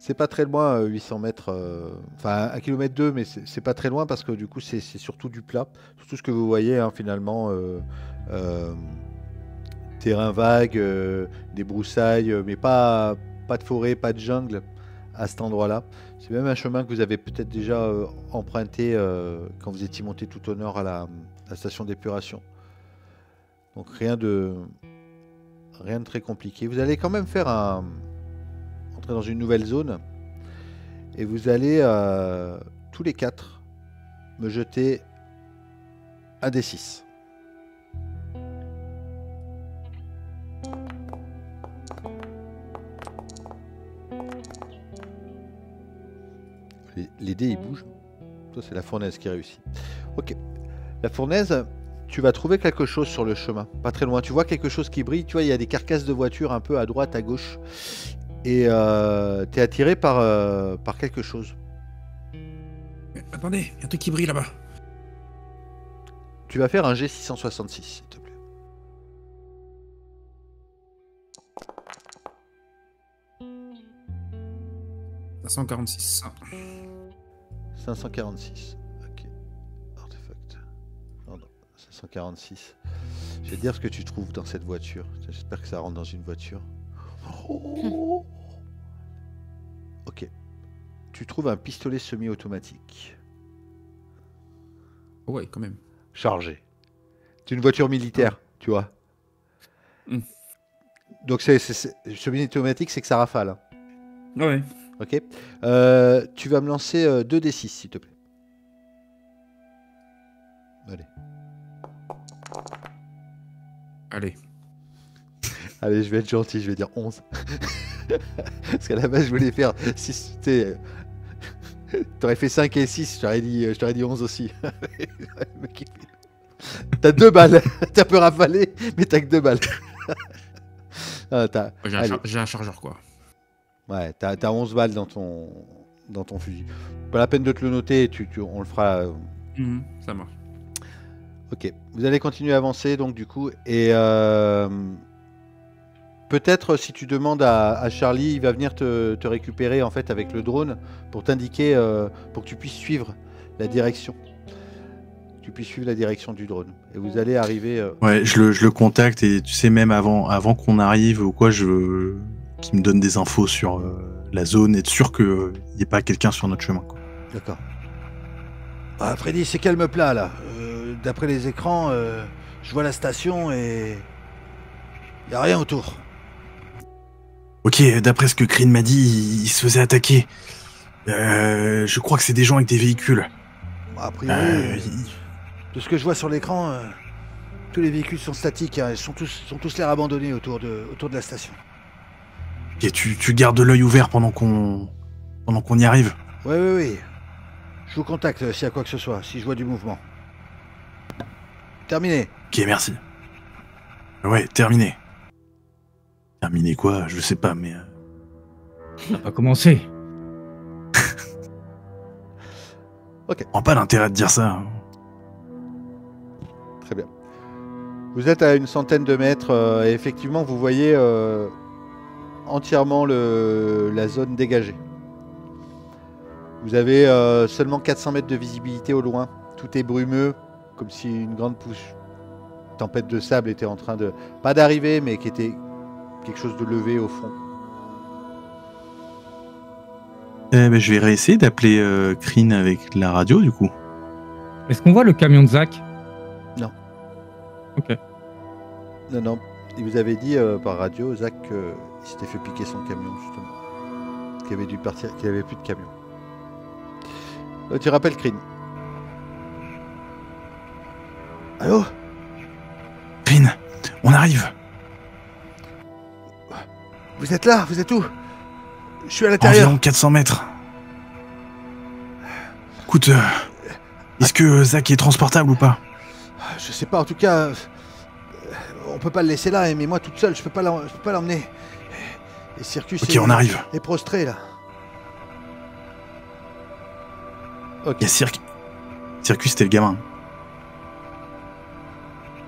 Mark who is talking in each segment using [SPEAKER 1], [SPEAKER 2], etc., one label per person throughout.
[SPEAKER 1] C'est pas très loin, 800 mètres, enfin 1 km 2, mais c'est pas très loin parce que du coup c'est surtout du plat. Tout ce que vous voyez hein, finalement, euh, terrain vague, des broussailles, mais pas de forêt, pas de jungle à cet endroit-là. C'est même un chemin que vous avez peut-être déjà emprunté quand vous étiez monté tout au nord à la station d'épuration. Donc rien de très compliqué. Vous allez quand même entrer dans une nouvelle zone et vous allez tous les quatre me jeter un des 6. Les dés ils bougent. Ça c'est la fournaise qui réussit. Ok. La fournaise, tu vas trouver quelque chose sur le chemin, pas très loin. Tu vois quelque chose qui brille. Tu vois, il y a des carcasses de voitures un peu à droite, à gauche. Et t'es attiré par quelque chose.
[SPEAKER 2] Attendez, il y a un truc qui brille là-bas.
[SPEAKER 1] Tu vas faire un G666, s'il te plaît.
[SPEAKER 2] « 546.
[SPEAKER 1] 546. Ok. Artefact. Pardon. 546. Je vais te dire ce que tu trouves dans cette voiture. J'espère que ça rentre dans une voiture. Oh ok. Tu trouves un pistolet semi-automatique.
[SPEAKER 2] Oh ouais, quand même.
[SPEAKER 1] Chargé. C'est une voiture militaire, tu vois.
[SPEAKER 2] Mm.
[SPEAKER 1] Donc semi-automatique, c'est que ça rafale. Hein.
[SPEAKER 2] Ouais.
[SPEAKER 1] Ok. Tu vas me lancer 2d6, s'il te plaît. Allez.
[SPEAKER 2] Allez.
[SPEAKER 1] Allez, je vais être gentil, je vais dire 11. Parce qu'à la base, je voulais faire 6. T'aurais fait 5 et 6, je t'aurais dit 11 aussi. T'as 2 balles. T'as peu rafalé, mais t'as que 2 balles. Ah,
[SPEAKER 2] J'ai un chargeur, quoi.
[SPEAKER 1] Ouais, t'as 11 balles dans ton fusil. Pas la peine de te le noter, on le fera.
[SPEAKER 2] Ça marche.
[SPEAKER 1] Ok, vous allez continuer à avancer donc du coup et peut-être si tu demandes à Charlie, il va venir te récupérer en fait avec le drone pour t'indiquer, pour que tu puisses suivre la direction. Tu puisses suivre la direction du drone et vous allez arriver.
[SPEAKER 3] Ouais, je le contacte et tu sais même avant qu'on arrive ou quoi, je veux qu'il me donne des infos sur la zone et être sûr qu'il n'y ait pas quelqu'un sur notre chemin. Quoi.
[SPEAKER 1] D'accord. Ah, Freddy, c'est calme plat là. D'après les écrans, je vois la station et y a rien autour.
[SPEAKER 3] Ok, d'après ce que Kryn m'a dit, il se faisait attaquer. Je crois que c'est des gens avec des véhicules.
[SPEAKER 1] A priori, de ce que je vois sur l'écran, tous les véhicules sont statiques. Hein, ils sont tous l'air abandonnés autour de la station.
[SPEAKER 3] Ok, tu gardes l'œil ouvert pendant qu'on y arrive.
[SPEAKER 1] Oui. Je vous contacte s'il y a quoi que ce soit, si je vois du mouvement. Terminé.
[SPEAKER 3] Ok, merci. Ouais, terminé. Terminé quoi? Je sais pas, mais...
[SPEAKER 4] Ça va commencer.
[SPEAKER 1] Ok.
[SPEAKER 3] Je prends pas l'intérêt de dire ça.
[SPEAKER 1] Très bien. Vous êtes à une centaine de mètres et effectivement vous voyez entièrement la zone dégagée. Vous avez seulement 400 mètres de visibilité au loin. Tout est brumeux, comme si une grande tempête de sable était en train de... Pas d'arriver, mais qui était quelque chose de levé au fond.
[SPEAKER 3] Je vais réessayer d'appeler Kryn avec la radio, du coup.
[SPEAKER 4] Est-ce qu'on voit le camion de Zach?
[SPEAKER 1] Non.
[SPEAKER 4] Ok.
[SPEAKER 1] Non. Il vous avait dit par radio, Zach, qu'il s'était fait piquer son camion, justement. Qu'il avait dû partir, qu'il avait plus de camion. Tu rappelles Kryn. Allô?
[SPEAKER 3] Kryn, on arrive.
[SPEAKER 1] Vous êtes là? Vous êtes où? Je suis à l'intérieur.
[SPEAKER 3] Environ 400 mètres. Écoute, est-ce que Zach est transportable ou pas?
[SPEAKER 1] Je sais pas, en tout cas, on peut pas le laisser là, mais moi toute seule, je peux pas l'emmener. Et Circus
[SPEAKER 3] on arrive.
[SPEAKER 1] est prostré là. Ok.
[SPEAKER 3] Il y a Circus, c'était le gamin.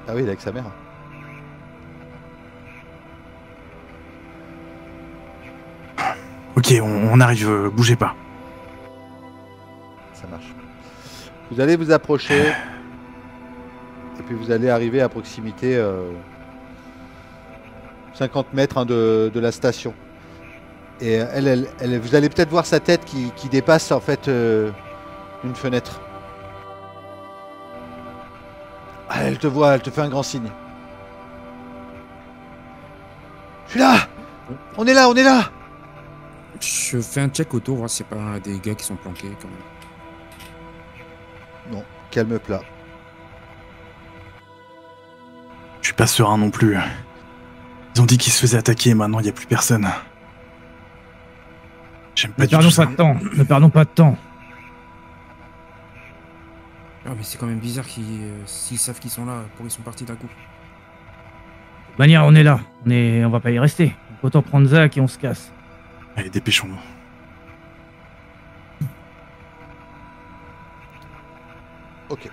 [SPEAKER 1] Ah oui, il est avec sa mère.
[SPEAKER 3] Ok, on arrive, bougez pas.
[SPEAKER 1] Ça marche. Vous allez vous approcher. Et puis vous allez arriver à proximité 50 mètres hein, de la station. Et vous allez peut-être voir sa tête qui dépasse en fait une fenêtre. Ah, elle te voit, elle te fait un grand signe. Je suis là! On est là, on est là!
[SPEAKER 2] Je fais un check autour, voir s'il n'y a pas des gars qui sont planqués quand même.
[SPEAKER 1] Non, calme plat.
[SPEAKER 3] Je suis pas serein non plus. Ils ont dit qu'ils se faisaient attaquer et maintenant il n'y a plus personne. J'aime pas
[SPEAKER 4] Ne
[SPEAKER 3] du tout
[SPEAKER 4] perdons
[SPEAKER 3] ça.
[SPEAKER 4] pas de temps. Ne perdons pas de temps.
[SPEAKER 2] Ah mais c'est quand même bizarre s'ils savent qu'ils sont là, pourquoi ils sont partis d'un coup.
[SPEAKER 4] De toute manière, on est là. On va pas y rester. Donc autant prendre Zach et on se casse.
[SPEAKER 3] Allez, dépêchons-nous.
[SPEAKER 1] Ok.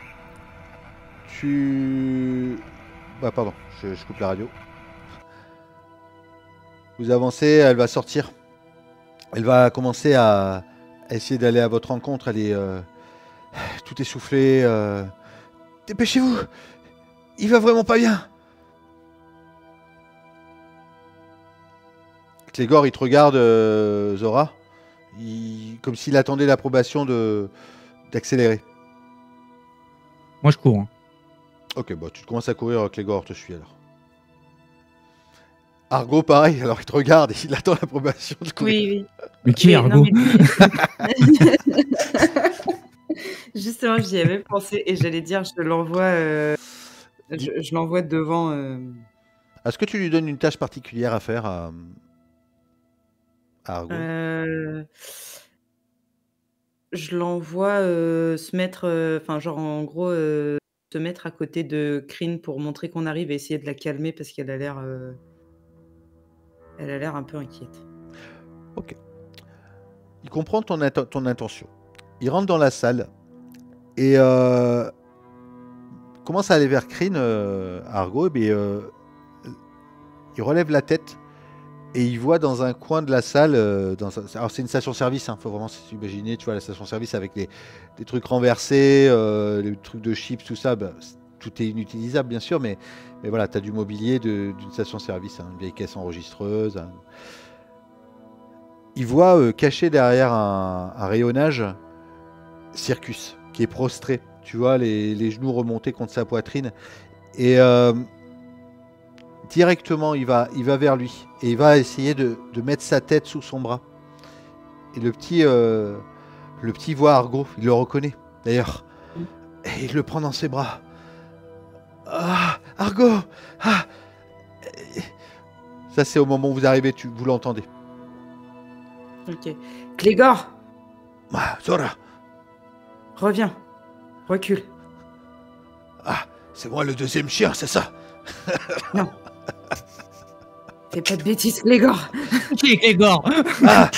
[SPEAKER 1] Bah pardon, je coupe la radio. Vous avancez, elle va sortir. Elle va commencer à essayer d'aller à votre rencontre. Elle est tout essoufflée. Dépêchez-vous! Il va vraiment pas bien! Clégor, il te regarde, Zora. Comme s'il attendait l'approbation d'accélérer.
[SPEAKER 4] Moi, je cours. Hein.
[SPEAKER 1] Ok, bah tu commences à courir, Clégor te suit alors. Argo, pareil, alors il te regarde et il attend l'approbation de courir.
[SPEAKER 5] Oui.
[SPEAKER 4] Mais qui est
[SPEAKER 5] Oui,
[SPEAKER 4] Argo?
[SPEAKER 5] non, Justement, j'y avais pensé et j'allais dire, je l'envoie je l'envoie devant.
[SPEAKER 1] Est-ce que tu lui donnes une tâche particulière à faire à Argo?
[SPEAKER 5] Je l'envoie se mettre, enfin, genre en gros, se mettre à côté de Crin pour montrer qu'on arrive et essayer de la calmer parce qu'elle a l'air un peu inquiète.
[SPEAKER 1] Ok. Il comprend ton intention. Il rentre dans la salle et commence à aller vers Crin, Argo. Et il relève la tête et il voit dans un coin de la salle, alors c'est une station-service, hein, faut vraiment s'imaginer, tu vois, la station-service avec des trucs renversés, les trucs de chips, tout ça, bah, tout est inutilisable bien sûr, mais voilà, tu as du mobilier d'une station-service, hein, une vieille caisse enregistreuse. Hein. Il voit caché derrière un rayonnage Circus qui est prostré, tu vois, les genoux remontés contre sa poitrine, et directement il va vers lui et il va essayer de mettre sa tête sous son bras. Et le petit voit Argo, il le reconnaît d'ailleurs, et il le prend dans ses bras. Ah, Argo, ah. Ça c'est au moment où vous arrivez, vous l'entendez.
[SPEAKER 5] Ok. Clégor,
[SPEAKER 1] Ah, Zora,
[SPEAKER 5] reviens. Recule.
[SPEAKER 1] ah, c'est moi le deuxième chien, c'est ça?
[SPEAKER 5] Non. Fais pas de bêtises, Clégor.
[SPEAKER 4] Qui est Clégor?
[SPEAKER 1] Ah,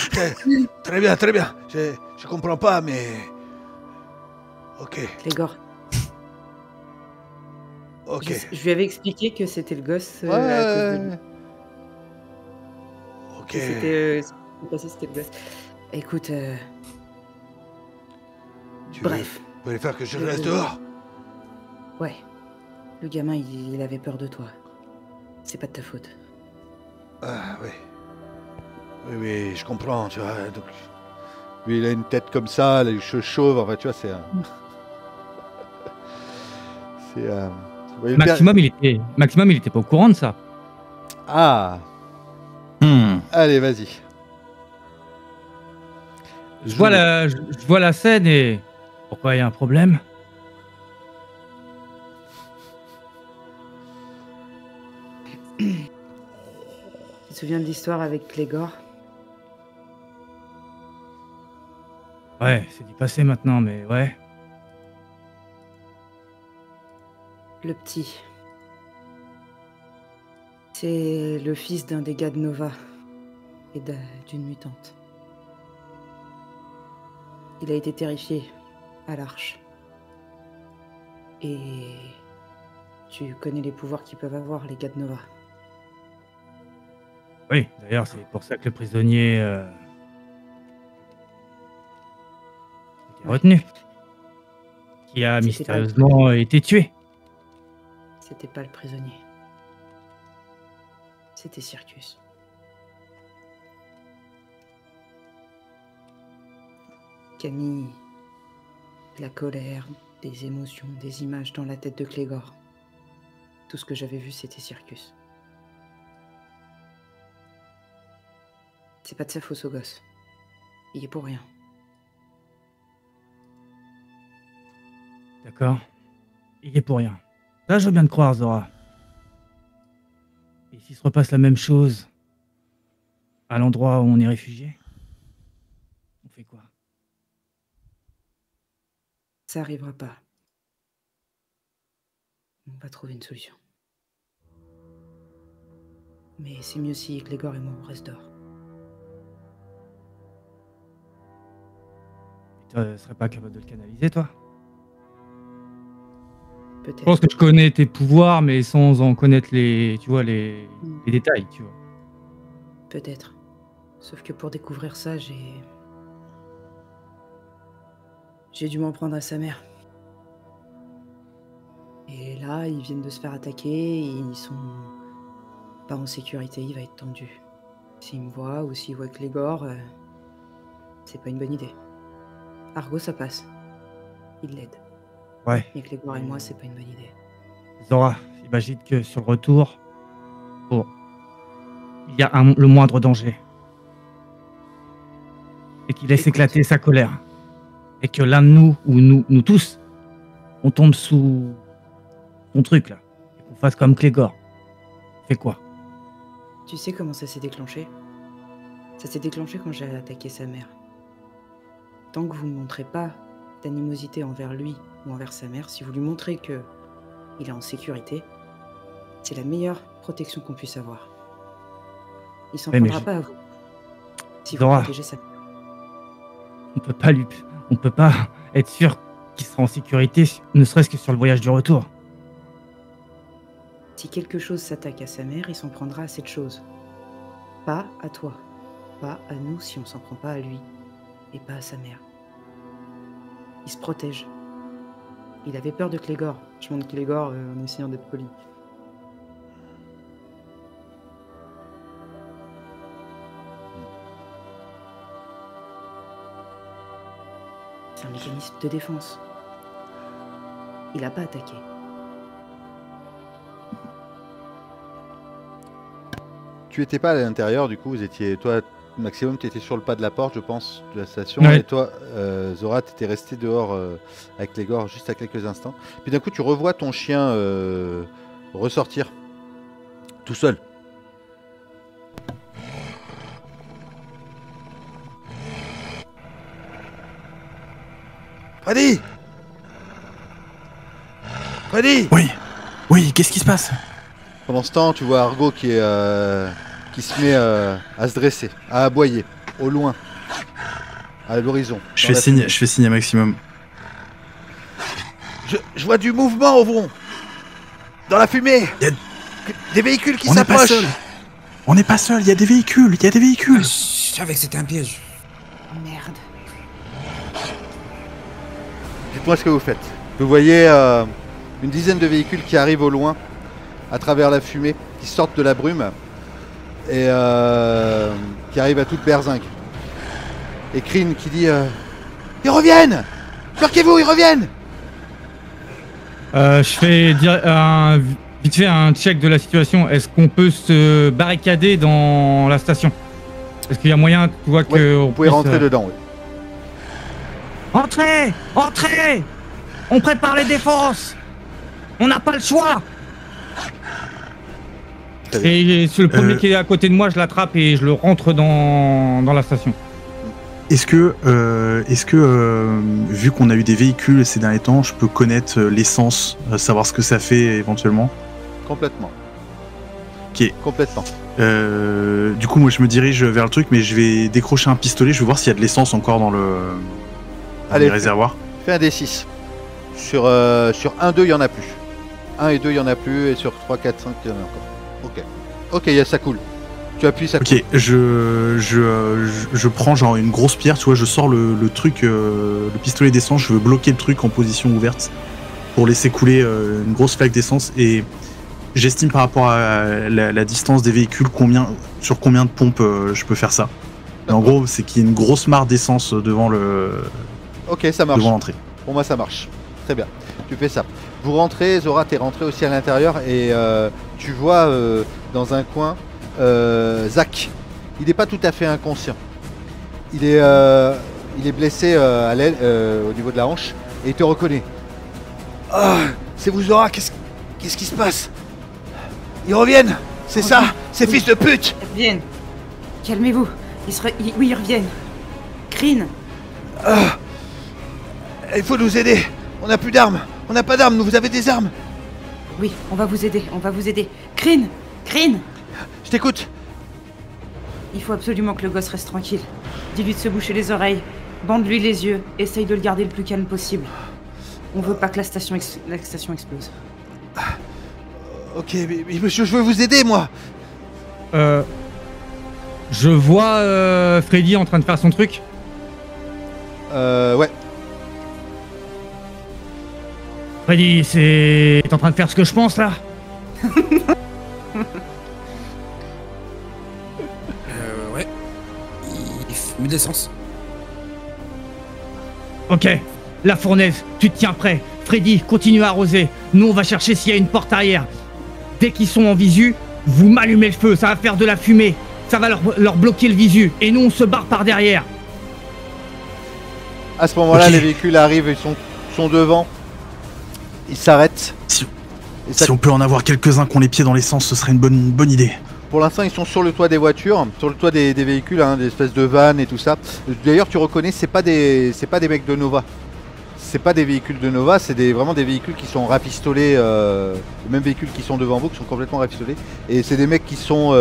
[SPEAKER 1] très bien, très bien. Je comprends pas, mais... Ok,
[SPEAKER 5] Clégor.
[SPEAKER 1] ok.
[SPEAKER 5] Je lui avais expliqué que c'était le gosse à cause de lui.
[SPEAKER 1] Ok.
[SPEAKER 5] Que c'était ce qui s'est passé, c'était le gosse. Écoute, bref.
[SPEAKER 1] Vous voulez faire que je reste dehors?
[SPEAKER 5] Ouais. Le gamin, il avait peur de toi. C'est pas de ta faute.
[SPEAKER 1] Ah, oui. Oui, je comprends, tu vois. Donc, lui, il a une tête comme ça, les cheveux chauves, enfin, tu vois, c'est un... c'est... vous voyez le
[SPEAKER 4] Maximum, il était pas au courant de ça.
[SPEAKER 1] Ah, allez, vas-y.
[SPEAKER 4] Je vois la scène et... Pourquoi il y a un problème?
[SPEAKER 5] Tu te souviens de l'histoire avec Clégor?
[SPEAKER 4] Ouais, c'est du passé maintenant, mais ouais.
[SPEAKER 5] Le petit. C'est le fils d'un des gars de Nova et d'une mutante. Il a été terrifié à l'Arche. Et tu connais les pouvoirs qu'ils peuvent avoir, les gars de Nova.
[SPEAKER 4] Oui, d'ailleurs, c'est pour ça que le prisonnier retenu. Qui a
[SPEAKER 5] C'était pas le
[SPEAKER 4] mystérieusement été tué.
[SPEAKER 5] C'était pas le prisonnier. C'était Circus. Camille, de la colère, des émotions, des images dans la tête de Clégor. Tout ce que j'avais vu, c'était Circus. C'est pas de sa faute au gosse. Il est pour rien.
[SPEAKER 4] D'accord. Il est pour rien. Ça, je veux bien te croire, Zora. Et s'il se repasse la même chose à l'endroit où on est réfugié, on fait quoi?
[SPEAKER 5] Ça arrivera pas. On va trouver une solution. Mais c'est mieux si Clégor et moi on reste dehors.
[SPEAKER 4] Tu serais pas capable de le canaliser, toi? Je
[SPEAKER 5] Peut-être.
[SPEAKER 4] pense que je connais tes pouvoirs, mais sans en connaître les détails, tu vois.
[SPEAKER 5] Peut-être. Sauf que pour découvrir ça, j'ai dû m'en prendre à sa mère. Et là, ils viennent de se faire attaquer et ils sont pas en sécurité, il va être tendu. S'il me voit ou s'il voit Clégor, c'est pas une bonne idée. Argo, ça passe. Il l'aide.
[SPEAKER 4] Ouais.
[SPEAKER 5] Mais Clégor et moi, c'est pas une bonne idée.
[SPEAKER 4] Zora, imagine que sur le retour, bon, il y a le moindre danger. Et qu'il laisse
[SPEAKER 5] Écoute.
[SPEAKER 4] éclater sa colère. Et que l'un de nous, ou nous tous, on tombe sous son truc, là. Et qu'on fasse comme Clégor. On fait quoi?
[SPEAKER 5] Tu sais comment ça s'est déclenché? Ça s'est déclenché quand j'ai attaqué sa mère. Tant que vous ne montrez pas d'animosité envers lui ou envers sa mère, si vous lui montrez que il est en sécurité, c'est la meilleure protection qu'on puisse avoir. Il s'en
[SPEAKER 4] Ouais, mais
[SPEAKER 5] prendra pas à vous. Si vous
[SPEAKER 4] Zora.
[SPEAKER 5] protégez sa mère.
[SPEAKER 4] On peut pas être sûr qu'il sera en sécurité, ne serait-ce que sur le voyage du retour.
[SPEAKER 5] Si quelque chose s'attaque à sa mère, il s'en prendra à cette chose. Pas à toi. Pas à nous si on s'en prend pas à lui. Et pas à sa mère. Il se protège. Il avait peur de Clégor. Je montre Clégor en essayant d'être poli. C'est un mécanisme de défense. Il a pas attaqué.
[SPEAKER 1] Tu étais pas à l'intérieur, du coup, vous étiez, toi, Maximum, tu étais sur le pas de la porte, je pense, de la station,
[SPEAKER 4] Ouais.
[SPEAKER 1] et toi, Zora, tu étais resté dehors avec Clégor juste à quelques instants. Puis d'un coup, tu revois ton chien ressortir tout seul. Freddy! Freddy!
[SPEAKER 3] Oui, qu'est-ce qui se passe?
[SPEAKER 1] Pendant ce temps, tu vois Argo qui se met à se dresser, à aboyer, au loin, à l'horizon.
[SPEAKER 3] Je
[SPEAKER 1] dans
[SPEAKER 3] fais
[SPEAKER 1] la
[SPEAKER 3] signe,
[SPEAKER 1] fumée.
[SPEAKER 3] je fais signe à Maximum.
[SPEAKER 1] Je vois du mouvement au fond. Dans la fumée.
[SPEAKER 3] Y a-
[SPEAKER 1] Des véhicules qui
[SPEAKER 3] On n'est pas
[SPEAKER 1] s'approchent.
[SPEAKER 3] seul. On n'est pas seul, il y a des véhicules, il y a des véhicules.
[SPEAKER 2] Je savais que c'était un piège.
[SPEAKER 5] Merde.
[SPEAKER 1] Dites-moi ce que vous faites. Vous voyez une dizaine de véhicules qui arrivent au loin, à travers la fumée, qui sortent de la brume et qui arrivent à toute berzingue. Et Kryn qui dit ils reviennent. Marquez-vous, ils reviennent.
[SPEAKER 4] Je fais vite fait un check de la situation. Est-ce qu'on peut se barricader dans la station? Est-ce qu'il y a moyen, tu vois,
[SPEAKER 1] Ouais,
[SPEAKER 4] que
[SPEAKER 1] vous pouvez rentrer dedans. Oui.
[SPEAKER 4] Entrez! Entrez! On prépare les défenses! On n'a pas le choix!
[SPEAKER 1] Très bien.
[SPEAKER 4] Et c'est le premier qui est à côté de moi, je l'attrape et je le rentre dans la station.
[SPEAKER 3] Est-ce que, vu qu'on a eu des véhicules ces derniers temps, je peux connaître l'essence, savoir ce que ça fait éventuellement?
[SPEAKER 1] Complètement.
[SPEAKER 3] Ok.
[SPEAKER 1] Complètement.
[SPEAKER 3] Du coup, moi, je me dirige vers le truc, mais je vais décrocher un pistolet. Je vais voir s'il y a de l'essence encore dans
[SPEAKER 1] Allez,
[SPEAKER 3] les réservoirs.
[SPEAKER 1] Fais un D6. Sur 1, 2, il n'y en a plus. 1 et 2, il n'y en a plus. Et sur 3, 4, 5, il y en a encore. Ok. Ok, ça coule. Tu appuies, ça
[SPEAKER 3] Ok, je prends genre une grosse pierre, tu vois, je sors le truc, le pistolet d'essence, je veux bloquer le truc en position ouverte pour laisser couler une grosse flaque d'essence et j'estime par rapport à la distance des véhicules sur combien de pompes je peux faire ça. Et en gros, c'est qu'il y a une grosse mare d'essence devant
[SPEAKER 1] Ok, ça marche.
[SPEAKER 3] devant l'entrée.
[SPEAKER 1] Pour moi, ça marche. Très bien. Tu fais ça. Vous rentrez, Zora, t'es rentré aussi à l'intérieur et tu vois dans un coin Zach. Il n'est pas tout à fait inconscient. Il est blessé à l'aile, au niveau de la hanche et il te reconnaît. Ah, c'est vous, Zora. Qu'est-ce qui se passe? Ils reviennent. C'est ça, ces fils de pute.
[SPEAKER 5] Ils reviennent. Calmez-vous. Oui, ils reviennent. Kryn.
[SPEAKER 1] Il faut nous aider. On n'a plus d'armes. On n'a pas d'armes. Vous avez des armes?
[SPEAKER 5] Oui, on va vous aider. Kryn.
[SPEAKER 1] Je t'écoute.
[SPEAKER 5] Il faut absolument que le gosse reste tranquille. Dis-lui de se boucher les oreilles. Bande-lui les yeux. Essaye de le garder le plus calme possible. On veut pas que la station explose.
[SPEAKER 1] Ok, mais monsieur, je veux vous aider, moi.
[SPEAKER 4] Je vois Freddy en train de faire son truc.
[SPEAKER 1] Ouais.
[SPEAKER 4] Freddy, t'es en train de faire ce que je pense là?
[SPEAKER 2] Ouais. Il fume de l'essence.
[SPEAKER 4] Ok, la fournaise, tu te tiens prêt. Freddy, continue à arroser. Nous, on va chercher s'il y a une porte arrière. Dès qu'ils sont en visu, vous m'allumez le feu, ça va faire de la fumée. Ça va leur bloquer le visu. Et nous, on se barre par derrière.
[SPEAKER 1] À ce moment-là,
[SPEAKER 3] Ok.
[SPEAKER 1] les véhicules arrivent, ils sont devant. Ils s'arrêtent.
[SPEAKER 3] Si,
[SPEAKER 1] Et ça-
[SPEAKER 3] si on peut en avoir quelques-uns qui ont les pieds dans l'essence, ce serait une bonne idée.
[SPEAKER 1] Pour l'instant, ils sont sur le toit des voitures, sur le toit des véhicules, hein, des espèces de vannes et tout ça. D'ailleurs, tu reconnais, c'est pas des mecs de Nova. C'est pas des véhicules de Nova, c'est vraiment des véhicules qui sont rafistolés, les mêmes véhicules qui sont devant vous, qui sont complètement rafistolés. Et c'est des mecs qui sont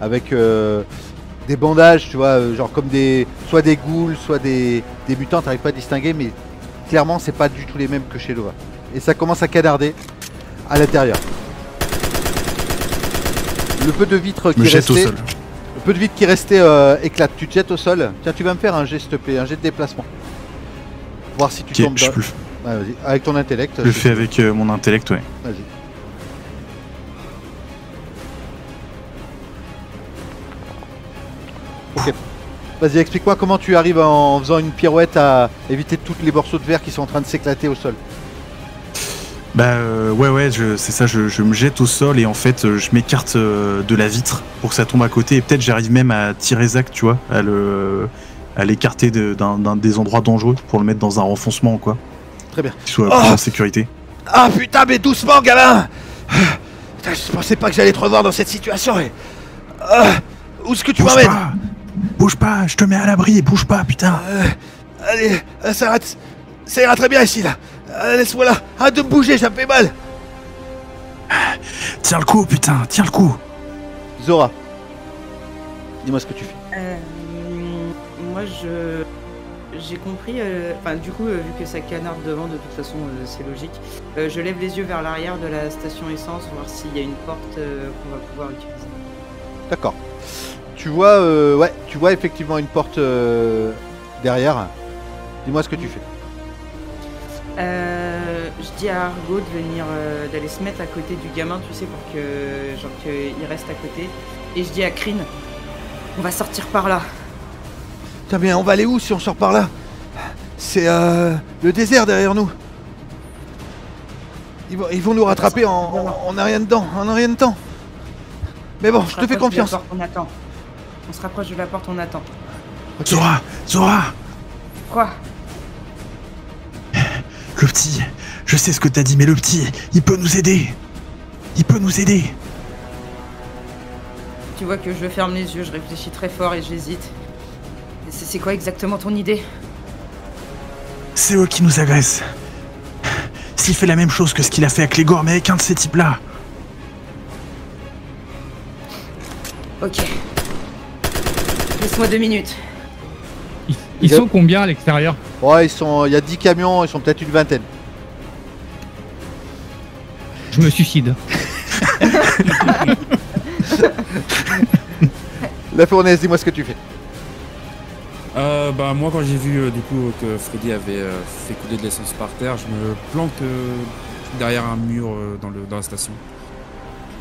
[SPEAKER 1] avec des bandages, tu vois, genre comme soit des ghouls, soit des mutants, t'arrives pas à distinguer, mais clairement, c'est pas du tout les mêmes que chez Nova. Et ça commence à canarder à l'intérieur. Le peu de vitre qui
[SPEAKER 3] Je me jette au
[SPEAKER 1] restait,
[SPEAKER 3] sol.
[SPEAKER 1] le peu de vitre qui restait éclate. Tu te jettes au sol. Tiens, tu vas me faire un jet, s'il te plaît, un jet de déplacement. Voir si tu
[SPEAKER 3] Ok,
[SPEAKER 1] tombes
[SPEAKER 3] je
[SPEAKER 1] dans...
[SPEAKER 3] peux
[SPEAKER 1] Ouais, vas-y. Avec ton intellect.
[SPEAKER 3] je le fais avec mon intellect, ouais.
[SPEAKER 1] Vas-y. Ok. Vas-y, explique-moi comment tu arrives en faisant une pirouette à éviter tous les morceaux de verre qui sont en train de s'éclater au sol.
[SPEAKER 3] Bah ouais, c'est ça, je me jette au sol et en fait je m'écarte de la vitre pour que ça tombe à côté et peut-être j'arrive même à tirer Zach, tu vois, à l'écarter d'un des endroits dangereux pour le mettre dans un renfoncement quoi,
[SPEAKER 1] Très bien.
[SPEAKER 3] qu'il soit
[SPEAKER 1] Oh
[SPEAKER 3] plus en sécurité.
[SPEAKER 1] Ah putain, mais doucement, gamin. Putain, je pensais pas que j'allais te revoir dans cette situation. Et... où est-ce que tu m'emmènes?
[SPEAKER 3] Bouge pas, je te mets à l'abri, bouge pas, putain.
[SPEAKER 1] Allez, ça ira très bien ici, là. Laisse-moi là. Arrête de me bouger, ça me fait mal.
[SPEAKER 3] Tiens le coup, putain, tiens le coup.
[SPEAKER 1] Zora, dis-moi ce que tu fais.
[SPEAKER 5] Moi, j'ai compris. Enfin, du coup, vu que ça canarde devant, de toute façon, c'est logique. Je lève les yeux vers l'arrière de la station essence, voir s'il y a une porte qu'on va pouvoir utiliser.
[SPEAKER 1] D'accord. Tu vois effectivement une porte derrière. Dis-moi ce que tu fais.
[SPEAKER 5] Je dis à Argo de venir, d'aller se mettre à côté du gamin, tu sais, pour que, genre, qu'il reste à côté. Et je dis à Kryn, on va sortir par là.
[SPEAKER 1] Tiens bien, on va aller où si on sort par là? C'est le désert derrière nous. Ils vont nous rattraper en un rien de temps. Mais bon, je te fais confiance.
[SPEAKER 5] On attend. On se rapproche de la porte, on attend.
[SPEAKER 1] Ok.
[SPEAKER 3] Zora,
[SPEAKER 5] Quoi?
[SPEAKER 3] le petit, je sais ce que t'as dit, mais le petit, il peut nous aider.
[SPEAKER 5] Tu vois que je ferme les yeux, je réfléchis très fort et j'hésite. C'est quoi exactement ton idée?
[SPEAKER 3] C'est eux qui nous agressent. S'il fait la même chose que ce qu'il a fait avec Clégor, mais avec un de ces types-là.
[SPEAKER 5] Ok. Laisse-moi 2 minutes.
[SPEAKER 4] Ils sont combien à l'extérieur?
[SPEAKER 1] Ouais, il y a 10 camions, ils sont peut-être une vingtaine.
[SPEAKER 4] Je me suicide.
[SPEAKER 1] La fournaise, dis-moi ce que tu fais.
[SPEAKER 2] Bah moi quand j'ai vu du coup que Freddy avait fait couler de l'essence par terre, je me planque derrière un mur dans la station.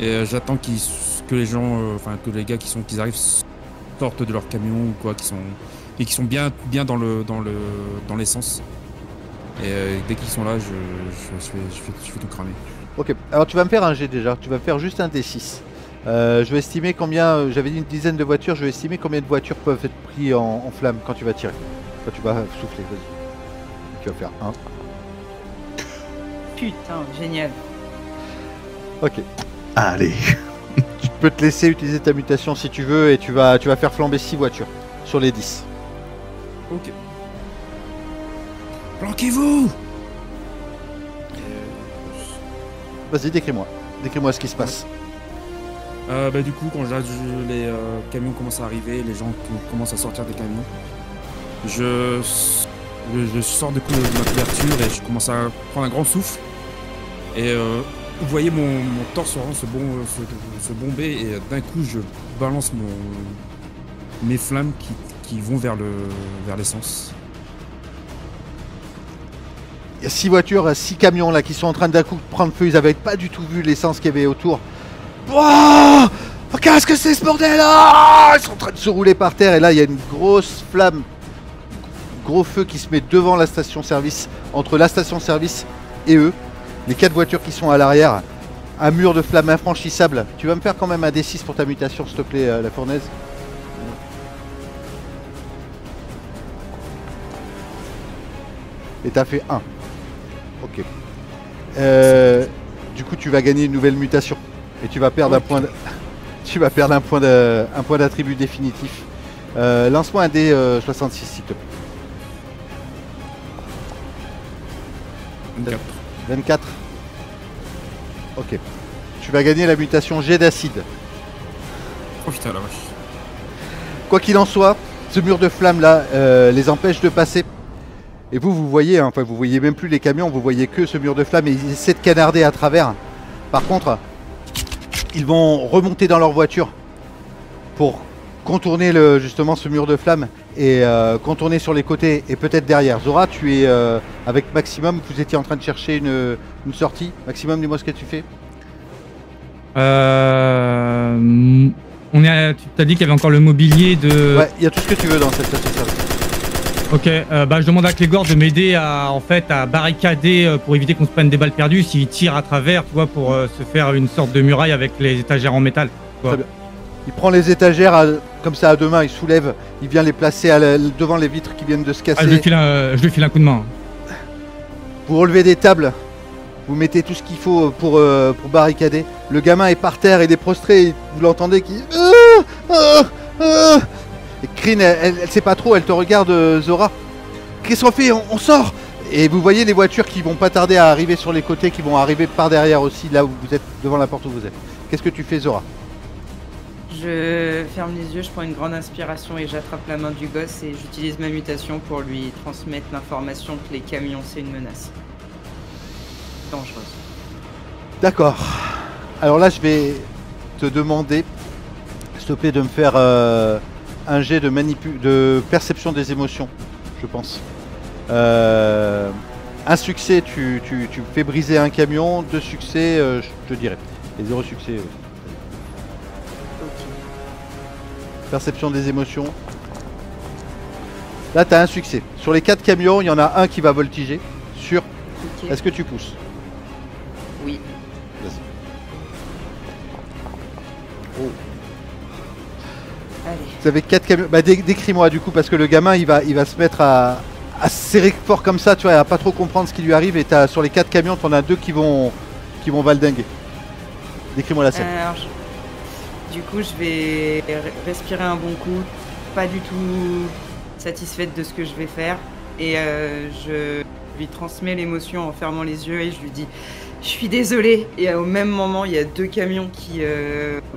[SPEAKER 2] Et j'attends que les gens, que les gars qui arrivent sortent de leur camion ou quoi, qui sont bien dans l'essence. Et dès qu'ils sont là, je fais tout cramer.
[SPEAKER 1] Ok, alors tu vas me faire un G déjà, tu vas me faire juste un D6. Je vais estimer combien, j'avais dit une dizaine de voitures, je vais estimer combien de voitures peuvent être prises en flammes quand tu vas tirer. Quand tu vas souffler, vas-y. Tu vas faire 1.
[SPEAKER 5] Putain, génial.
[SPEAKER 1] Ok.
[SPEAKER 3] Allez.
[SPEAKER 1] Tu peux te laisser utiliser ta mutation si tu veux et tu vas faire flamber 6 voitures sur les 10.
[SPEAKER 2] Ok. Planquez-vous!
[SPEAKER 1] Vas-y, décris-moi. Décris-moi ce qui se passe.
[SPEAKER 2] Du coup, quand les camions commencent à arriver, les gens commencent à sortir des camions, je sors de ma couverture et je commence à prendre un grand souffle. Et vous voyez mon torse vraiment se bomber et d'un coup je balance mes flammes qui vont vers l'essence.
[SPEAKER 1] Il y a 6 voitures, 6 camions là qui sont en train d'un coup de prendre feu. Ils n'avaient pas du tout vu l'essence qu'il y avait autour. Oh, qu'est-ce que c'est ce bordel là? Ils sont en train de se rouler par terre et là il y a une grosse flamme, gros feu qui se met devant la station-service, entre la station-service et eux. Les 4 voitures qui sont à l'arrière, un mur de flammes infranchissable. Tu vas me faire quand même un D6 pour ta mutation s'il te plaît, la fournaise. Et t'as fait 1. Ok. Du coup tu vas gagner une nouvelle mutation. Et tu vas perdre un point d'attribut définitif. Lance-moi un dé 66 s'il te plaît.
[SPEAKER 2] 24.
[SPEAKER 1] 24. Ok. Tu vas gagner la mutation jet d'acide.
[SPEAKER 2] Oh putain la vache.
[SPEAKER 1] Quoi qu'il en soit, ce mur de flammes là les empêche de passer. Et vous voyez, hein, vous voyez même plus les camions, vous voyez que ce mur de flammes et ils essaient de canarder à travers. Par contre, ils vont remonter dans leur voiture pour contourner justement ce mur de flammes et contourner sur les côtés et peut-être derrière. Zora, tu es avec Maximum, vous étiez en train de chercher une sortie. Maximum, dis-moi ce que tu fais.
[SPEAKER 4] Tu t'as dit qu'il y avait encore le mobilier de...
[SPEAKER 1] Ouais, il y a tout ce que tu veux dans cette station-service.
[SPEAKER 4] Ok, je demande à Clégor de m'aider à barricader pour éviter qu'on se prenne des balles perdues s'il tire à travers, tu vois, pour se faire une sorte de muraille avec les étagères en métal.
[SPEAKER 1] Très bien. Il prend les étagères comme ça à deux mains, il soulève, il vient les placer devant les vitres qui viennent de se casser.
[SPEAKER 4] Je lui file un coup de main.
[SPEAKER 1] Vous relevez des tables, vous mettez tout ce qu'il faut pour barricader. Le gamin est par terre, il est prostré, vous l'entendez qui... Et Kryn, elle sait pas trop, elle te regarde, Zora. Qu'est-ce qu'on fait? On sort. Et vous voyez les voitures qui vont pas tarder à arriver sur les côtés, qui vont arriver par derrière aussi, là où vous êtes, devant la porte où vous êtes. Qu'est-ce que tu fais, Zora?
[SPEAKER 5] Je ferme les yeux, je prends une grande inspiration et j'attrape la main du gosse et j'utilise ma mutation pour lui transmettre l'information que les camions, c'est une menace dangereuse.
[SPEAKER 1] D'accord. Alors là, je vais te demander, s'il te plaît, de me faire un jet de perception des émotions, je pense. Un succès, tu fais briser un camion. 2 succès, je te dirai. Et 0 succès.
[SPEAKER 5] Ok.
[SPEAKER 1] Perception des émotions. Là, tu as un succès. Sur les 4 camions, il y en a un qui va voltiger. Sûr.
[SPEAKER 5] Ok.
[SPEAKER 1] Est-ce que tu pousses?
[SPEAKER 5] Oui.
[SPEAKER 1] Vas-y. Oh.
[SPEAKER 5] Allez.
[SPEAKER 1] Vous avez 4 camions. Bah, décris-moi du coup, parce que le gamin il va se mettre à serrer fort comme ça, tu vois, à pas trop comprendre ce qui lui arrive. Et sur les 4 camions, tu en as 2 qui vont valdinguer. Décris-moi la scène.
[SPEAKER 5] Alors, du coup, je vais respirer un bon coup, pas du tout satisfaite de ce que je vais faire. Et je lui transmets l'émotion en fermant les yeux et je lui dis « Je suis désolée ». Et au même moment, il y a 2 camions qui...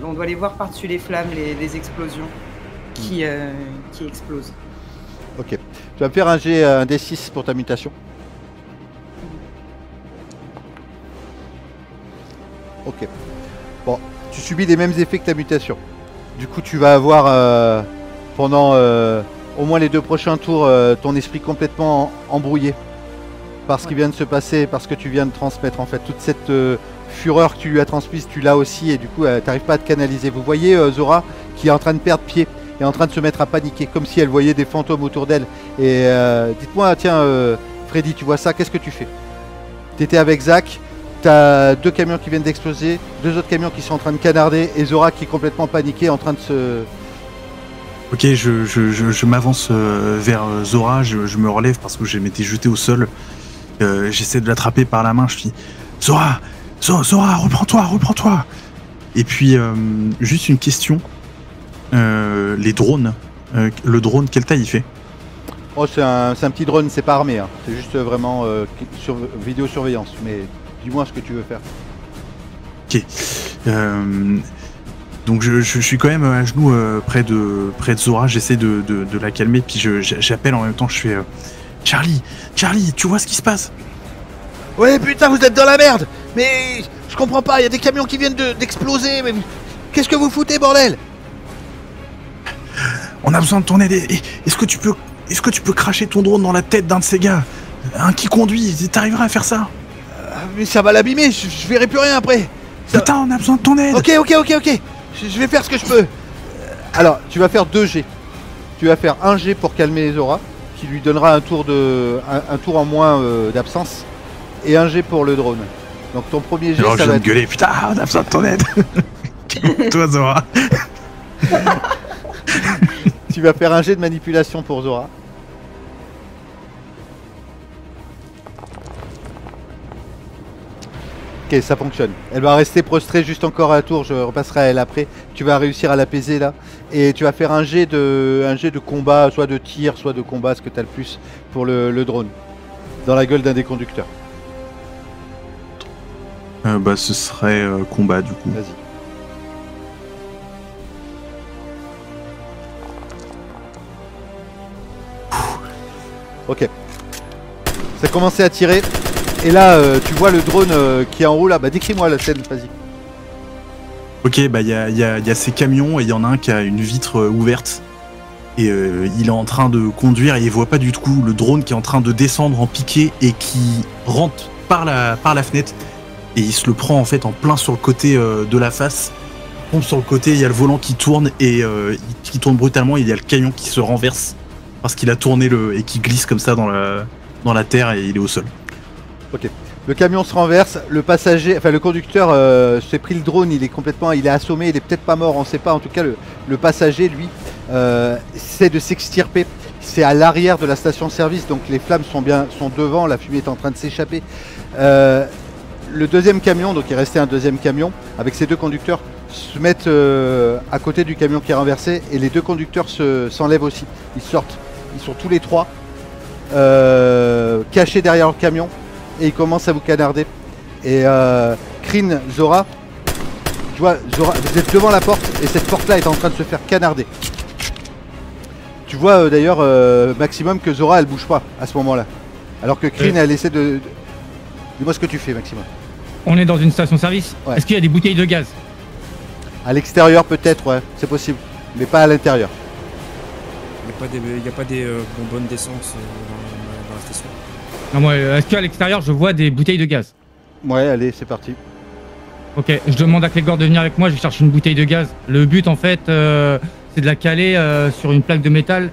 [SPEAKER 5] on doit les voir par-dessus les flammes, les explosions qui explosent.
[SPEAKER 1] Ok. Tu vas me faire un D6 pour ta mutation. Ok. Bon, tu subis les mêmes effets que ta mutation. Du coup, tu vas avoir pendant au moins les 2 prochains tours ton esprit complètement embrouillé par ce qui vient de se passer, parce que tu viens de transmettre en fait toute cette fureur que tu lui as transmise, tu l'as aussi et du coup t'arrives pas à te canaliser. Vous voyez Zora qui est en train de perdre pied et en train de se mettre à paniquer comme si elle voyait des fantômes autour d'elle. Et dites-moi, tiens Freddy, tu vois ça, qu'est-ce que tu fais? T'étais avec Zach, t'as 2 camions qui viennent d'exploser, 2 autres camions qui sont en train de canarder et Zora qui est complètement paniqué en train de se...
[SPEAKER 3] Ok, je m'avance vers Zora, je me relève parce que je m'étais jeté au sol. J'essaie de l'attraper par la main, je dis Zora, reprends-toi. Et puis, juste une question. Les drones, le drone, quelle taille il fait?
[SPEAKER 1] Oh, c'est un petit drone, c'est pas armé, hein. C'est juste vraiment vidéosurveillance, mais dis-moi ce que tu veux faire.
[SPEAKER 3] Ok. Donc je suis quand même à genoux près de Zora, j'essaie de la calmer, puis j'appelle en même temps, je fais Charlie, tu vois ce qui se passe?
[SPEAKER 1] Ouais putain, vous êtes dans la merde. Mais je comprends pas, il y a des camions qui viennent d'exploser, mais qu'est-ce que vous foutez, bordel?
[SPEAKER 3] On a besoin de ton aide. Est-ce que tu peux cracher ton drone dans la tête d'un de ces gars? Un qui conduit, t'arriveras à faire ça?
[SPEAKER 1] Mais ça va l'abîmer, je verrai plus rien après.
[SPEAKER 3] Putain, on a besoin de ton aide.
[SPEAKER 1] Ok. Je vais faire ce que je peux. Alors, tu vas faire 2 G. Tu vas faire un G pour calmer Zora, qui lui donnera un tour en moins d'absence, et un G pour le drone. Donc ton premier G,
[SPEAKER 3] alors
[SPEAKER 1] ça
[SPEAKER 3] je
[SPEAKER 1] va
[SPEAKER 3] vais
[SPEAKER 1] être...
[SPEAKER 3] me gueuler, putain, on a besoin de ton aide. Toi, Zora.
[SPEAKER 1] Tu vas faire un G de manipulation pour Zora. Ok, ça fonctionne. Elle va rester prostrée juste encore un tour, je repasserai à elle après. Tu vas réussir à l'apaiser là. Et tu vas faire un jet de combat, soit de tir, soit de combat, ce que tu as le plus pour le drone. Dans la gueule d'un des conducteurs.
[SPEAKER 3] Ce serait combat du coup.
[SPEAKER 1] Vas-y. Ok. Ça a commencé à tirer. Et là, tu vois le drone qui est en haut là. Bah décris-moi la scène, vas-y.
[SPEAKER 3] Ok, il y a ces camions et il y en a un qui a une vitre ouverte. Et il est en train de conduire et il voit pas du tout le drone qui est en train de descendre en piqué et qui rentre par la fenêtre. Et il se le prend en fait en plein sur le côté de la face. Il tombe sur le côté, il y a le volant qui tourne et qui tourne brutalement. Il y a le camion qui se renverse parce qu'il a tourné et qui glisse comme ça dans la terre et il est au sol.
[SPEAKER 1] Ok. Le camion se renverse, le passager, enfin le conducteur s'est pris le drone, il est assommé, il est peut-être pas mort, on sait pas. En tout cas, le passager, lui, essaie de s'extirper. C'est à l'arrière de la station-service, donc les flammes sont devant, la fumée est en train de s'échapper. Le deuxième camion, donc il restait un deuxième camion, avec ses 2 conducteurs, se mettent à côté du camion qui est renversé, et les 2 conducteurs s'enlèvent aussi. Ils sortent, ils sont tous les 3 cachés derrière le camion. Et il commence à vous canarder. Et Kryn, Zora, tu vois, Zora, vous êtes devant la porte et cette porte là est en train de se faire canarder. Tu vois d'ailleurs Maximum que Zora elle bouge pas à ce moment là. Alors que Kryn elle essaie de... Dis-moi ce que tu fais Maximum.
[SPEAKER 4] On est dans une station-service.
[SPEAKER 1] Ouais.
[SPEAKER 4] Est-ce qu'il y a des bouteilles de gaz?
[SPEAKER 1] À l'extérieur peut-être, ouais, c'est possible. Mais pas à l'intérieur.
[SPEAKER 2] Il n'y a pas des bonbonnes d'essence dans la station.
[SPEAKER 4] Non, moi, est-ce qu'à l'extérieur, je vois des bouteilles de gaz?
[SPEAKER 1] Ouais, allez, c'est parti.
[SPEAKER 4] Ok, je demande à Clégor de venir avec moi, je cherche une bouteille de gaz. Le but, en fait, c'est de la caler sur une plaque de métal,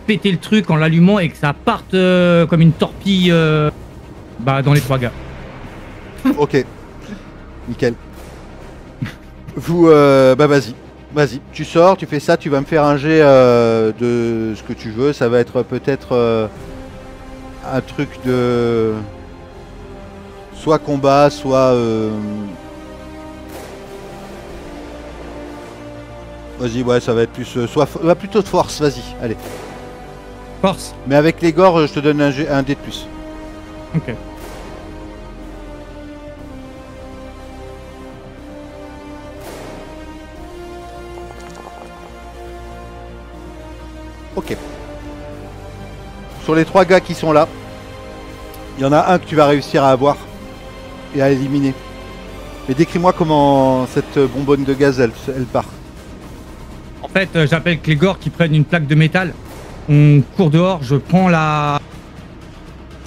[SPEAKER 4] péter le truc en l'allumant et que ça parte comme une torpille dans les 3 gars.
[SPEAKER 1] Ok. Nickel. Vous, vas-y, tu sors, tu fais ça, tu vas me faire un jet de ce que tu veux. Ça va être peut-être un truc de soit combat, soit vas-y, ouais, ça va être plus plutôt de force, vas-y, allez.
[SPEAKER 4] Force.
[SPEAKER 1] Mais avec les gores, je te donne un dé de plus.
[SPEAKER 4] Ok.
[SPEAKER 1] Ok. Sur les 3 gars qui sont là, il y en a un que tu vas réussir à avoir et à éliminer. Mais décris-moi comment cette bonbonne de gaz elle part.
[SPEAKER 4] En fait, j'appelle Clégor qui prennent une plaque de métal. On court dehors, je prends la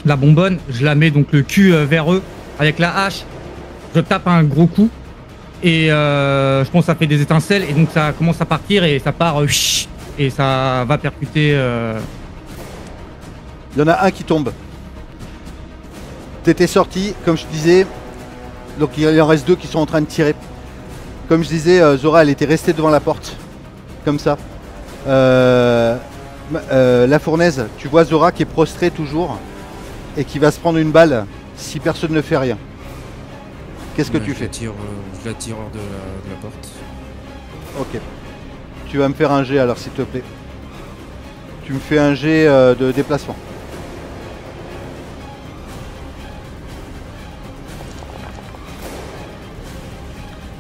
[SPEAKER 4] bonbonne, je la mets donc le cul vers eux avec la hache. Je tape un gros coup et je pense que ça fait des étincelles et donc ça commence à partir et ça part et ça va percuter.
[SPEAKER 1] Il y en a un qui tombe. T'étais sorti, comme je disais, donc il en reste 2 qui sont en train de tirer. Comme je disais, Zora, elle était restée devant la porte, comme ça. La fournaise, tu vois Zora qui est prostrée toujours et qui va se prendre une balle si personne ne fait rien. Qu'est-ce que tu fais?
[SPEAKER 2] Je la tire hors de la porte.
[SPEAKER 1] Ok. Tu vas me faire un jet alors, s'il te plaît. Tu me fais un jet de déplacement.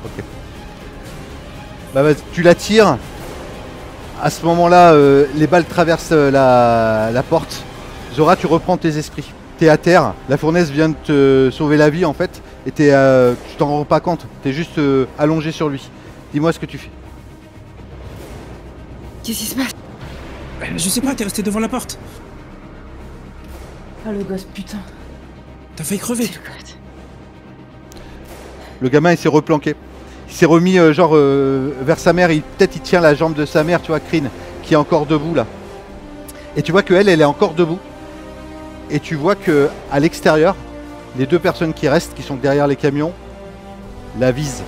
[SPEAKER 1] Ok. Bah vas-y, tu la tires. À ce moment-là, les balles traversent la porte. Zora, tu reprends tes esprits. T'es à terre. La fournaise vient de te sauver la vie en fait. Et tu t'en rends pas compte. T'es juste allongé sur lui. Dis-moi ce que tu fais.
[SPEAKER 5] Qu'est-ce qui se passe?
[SPEAKER 2] Je sais pas, t'es resté devant la porte.
[SPEAKER 5] Ah, le gosse, putain.
[SPEAKER 2] T'as failli crever.
[SPEAKER 5] C'est le gosse.
[SPEAKER 1] Le gamin il s'est replanqué. Il s'est remis vers sa mère. Peut-être il tient la jambe de sa mère, tu vois, Kryn, qui est encore debout là. Et tu vois qu'elle est encore debout. Et tu vois que à l'extérieur, les 2 personnes qui restent, qui sont derrière les camions, la visent.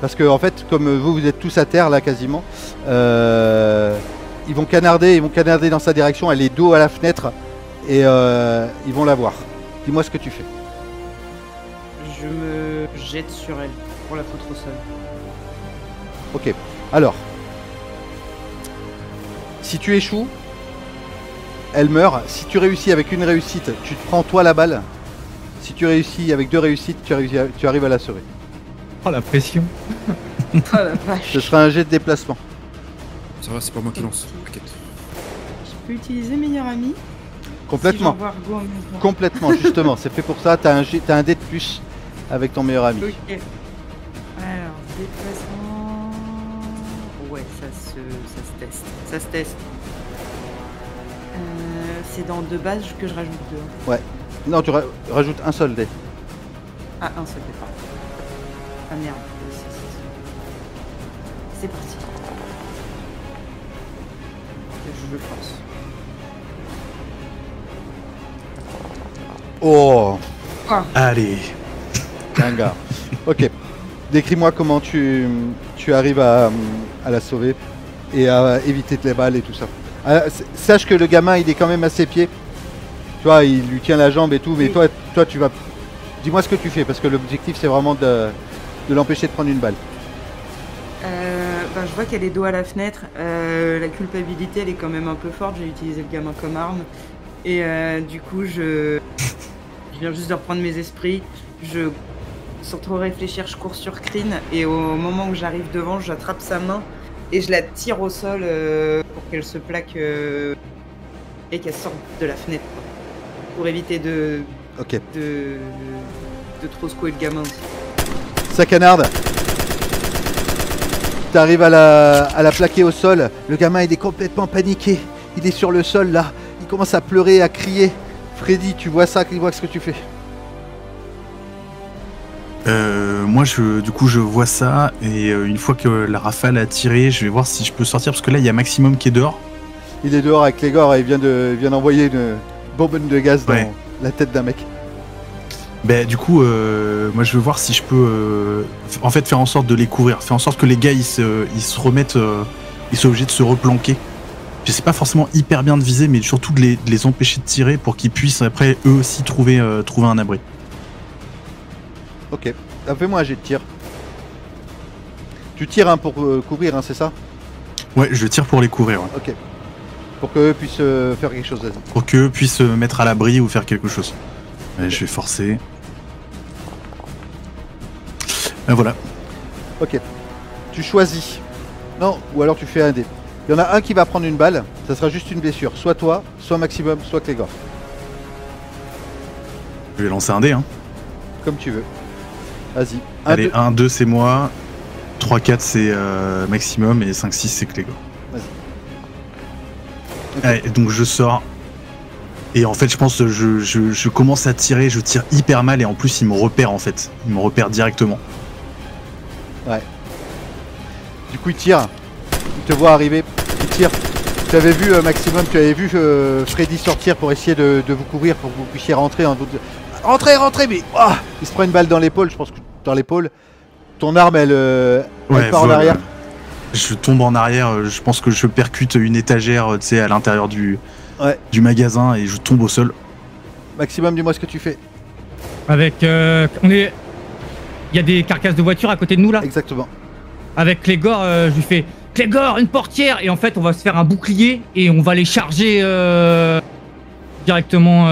[SPEAKER 1] Parce que en fait, comme vous êtes tous à terre là quasiment, ils vont canarder dans sa direction. Elle est dos à la fenêtre et ils vont la voir. Dis-moi ce que tu fais.
[SPEAKER 5] Je me jette sur elle pour la foutre au sol.
[SPEAKER 1] Ok. Alors, si tu échoues, elle meurt. Si tu réussis avec une réussite, tu te prends toi la balle. Si tu réussis avec 2 réussites, tu arrives à la sauver.
[SPEAKER 4] Oh la pression.
[SPEAKER 5] Oh la vache.
[SPEAKER 1] Ce sera un jet de déplacement.
[SPEAKER 2] Ça va, c'est pas moi qui lance. T'inquiète.
[SPEAKER 5] Je peux utiliser meilleur ami?
[SPEAKER 1] Complètement.
[SPEAKER 5] Si j'envoie Argo en même temps.
[SPEAKER 1] Complètement, justement. C'est fait pour ça. T'as un dé de plus avec ton meilleur ami.
[SPEAKER 5] Ok. Alors, déplacement... Ouais, ça se teste. Ça se teste. C'est dans 2 bases que je rajoute 2.
[SPEAKER 1] Ouais. Non, tu rajoutes un seul dé.
[SPEAKER 5] Ah, un seul départ. Ah merde. C'est parti. Je le force.
[SPEAKER 1] Oh,
[SPEAKER 3] Allez.
[SPEAKER 1] un gars. Ok. Décris-moi comment tu arrives à la sauver et à éviter les balles et tout ça. Sache que le gamin, il est quand même à ses pieds. Tu vois, il lui tient la jambe et tout, mais
[SPEAKER 5] Oui.
[SPEAKER 1] toi, tu vas... Dis-moi ce que tu fais, parce que l'objectif, c'est vraiment de l'empêcher de prendre une balle.
[SPEAKER 5] Je vois qu'elle est dos à la fenêtre. La culpabilité, elle est quand même un peu forte. J'ai utilisé le gamin comme arme. Et du coup, je viens juste de reprendre mes esprits. Sans trop réfléchir, je cours sur Kryn. Et au moment où j'arrive devant, j'attrape sa main et je la tire au sol pour qu'elle se plaque et qu'elle sorte de la fenêtre. Quoi. Pour éviter de trop secouer le gamin aussi.
[SPEAKER 1] Ça canarde. T'arrives à la plaquer au sol. Le gamin, il est complètement paniqué. Il est sur le sol là. Il commence à pleurer, à crier. Freddy, tu vois ça, vois ce que tu fais.
[SPEAKER 3] Moi, du coup, je vois ça et une fois que la rafale a tiré, je vais voir si je peux sortir parce que là, il y a Maximum qui est dehors.
[SPEAKER 1] Il est dehors avec Clégor et il vient d'envoyer une bonbonne de gaz dans la tête d'un mec.
[SPEAKER 3] Bah, du coup, moi, je veux voir si je peux en fait faire en sorte de les couvrir, faire en sorte que les gars ils se remettent, ils sont obligés de se replanquer. Je sais pas forcément hyper bien de viser, mais surtout de les empêcher de tirer pour qu'ils puissent après eux aussi trouver un abri.
[SPEAKER 1] Ok, fais-moi un jet de tir. Tu tires pour couvrir, c'est ça?
[SPEAKER 3] Ouais, je tire pour les couvrir. Ouais.
[SPEAKER 1] Ok. Pour qu'eux puissent faire quelque chose, vas-y.
[SPEAKER 3] Pour qu'eux puissent se mettre à l'abri ou faire quelque chose. Allez, je vais forcer. Voilà.
[SPEAKER 1] Ok. Tu choisis. Non, ou alors tu fais un dé. Il y en a un qui va prendre une balle, ça sera juste une blessure. Soit toi, soit Maximum, soit Clégor.
[SPEAKER 3] Je vais lancer un dé. Hein.
[SPEAKER 1] Comme tu veux. Vas-y.
[SPEAKER 3] Allez, 1, 2, c'est moi. 3-4 c'est maximum et 5-6 c'est Clégor.
[SPEAKER 1] Vas-y.
[SPEAKER 3] Ouais, donc je sors. Et en fait, je pense que je commence à tirer, je tire hyper mal et en plus, il me repère en fait. Il me repère directement.
[SPEAKER 1] Ouais. Du coup, il tire. Il te voit arriver. Il tire. Tu avais vu, Maximum, tu avais vu Freddy sortir pour essayer de vous couvrir, pour que vous puissiez rentrer. Rentrez, mais il se prend une balle dans l'épaule, je pense que dans l'épaule. Ton arme, elle part en arrière.
[SPEAKER 3] Je tombe en arrière, je pense que je percute une étagère, tu sais, à l'intérieur du magasin et je tombe au sol.
[SPEAKER 1] Maximum, dis-moi ce que tu fais.
[SPEAKER 4] Avec... Il y a des carcasses de voitures à côté de nous, là.
[SPEAKER 1] Exactement.
[SPEAKER 4] Avec Clégor, je lui fais « Clégor, une portière !» Et en fait, on va se faire un bouclier et on va les charger directement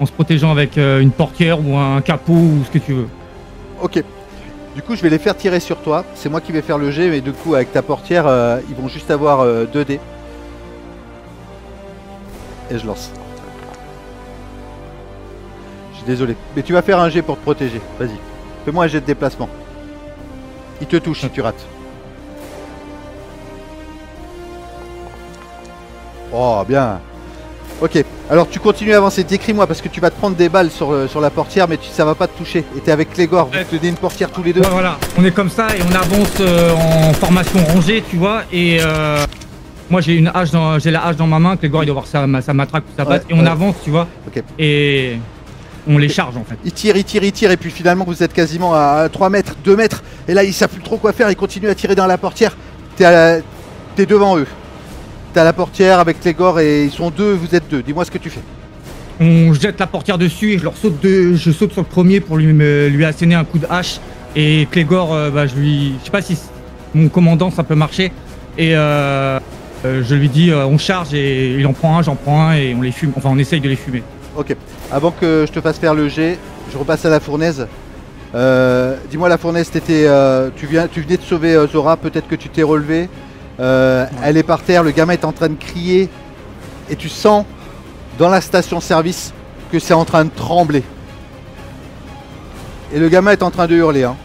[SPEAKER 4] en se protégeant avec une portière ou un capot ou ce que tu veux.
[SPEAKER 1] Ok. Du coup, je vais les faire tirer sur toi. C'est moi qui vais faire le jet, mais du coup, avec ta portière, ils vont juste avoir 2 dés. Et je lance. Je suis désolé. Mais tu vas faire un jet pour te protéger. Vas-y. Fais-moi un jet de déplacement. Il te touche si tu rates. Oh, bien. Ok. Alors, tu continues à avancer. Décris-moi, parce que tu vas te prendre des balles sur la portière, mais ça va pas te toucher. Et t'es avec Clégor. Vous tenez une portière tous les deux.
[SPEAKER 4] Ouais, voilà. On est comme ça et on avance en formation rangée, tu vois. Et moi, j'ai la hache dans ma main. Clégor, il doit avoir sa matraque ou sa batte. Et on avance, tu vois.
[SPEAKER 1] Ok.
[SPEAKER 4] Et on les charge, en fait.
[SPEAKER 1] Il tire. Et puis finalement, vous êtes quasiment à 3 mètres, 2 mètres. Et là, il ne sait plus trop quoi faire. Il continue à tirer dans la portière. T'es devant eux. T'es à la portière avec Clégor et ils sont 2, vous êtes 2. Dis-moi ce que tu fais.
[SPEAKER 4] On jette la portière dessus et je saute sur le premier pour lui asséner un coup de hache. Et Clégor, je sais pas si mon commandant ça peut marcher. Et je lui dis on charge et il en prend un, j'en prends un et on les fume. Enfin on essaye de les fumer.
[SPEAKER 1] Ok. Avant que je te fasse faire le jet, je repasse à la fournaise. Dis-moi la fournaise, tu venais de sauver Zora, peut-être que tu t'es relevé. Elle est par terre, le gamin est en train de crier et tu sens dans la station-service que c'est en train de trembler. Et le gamin est en train de hurler. Hein.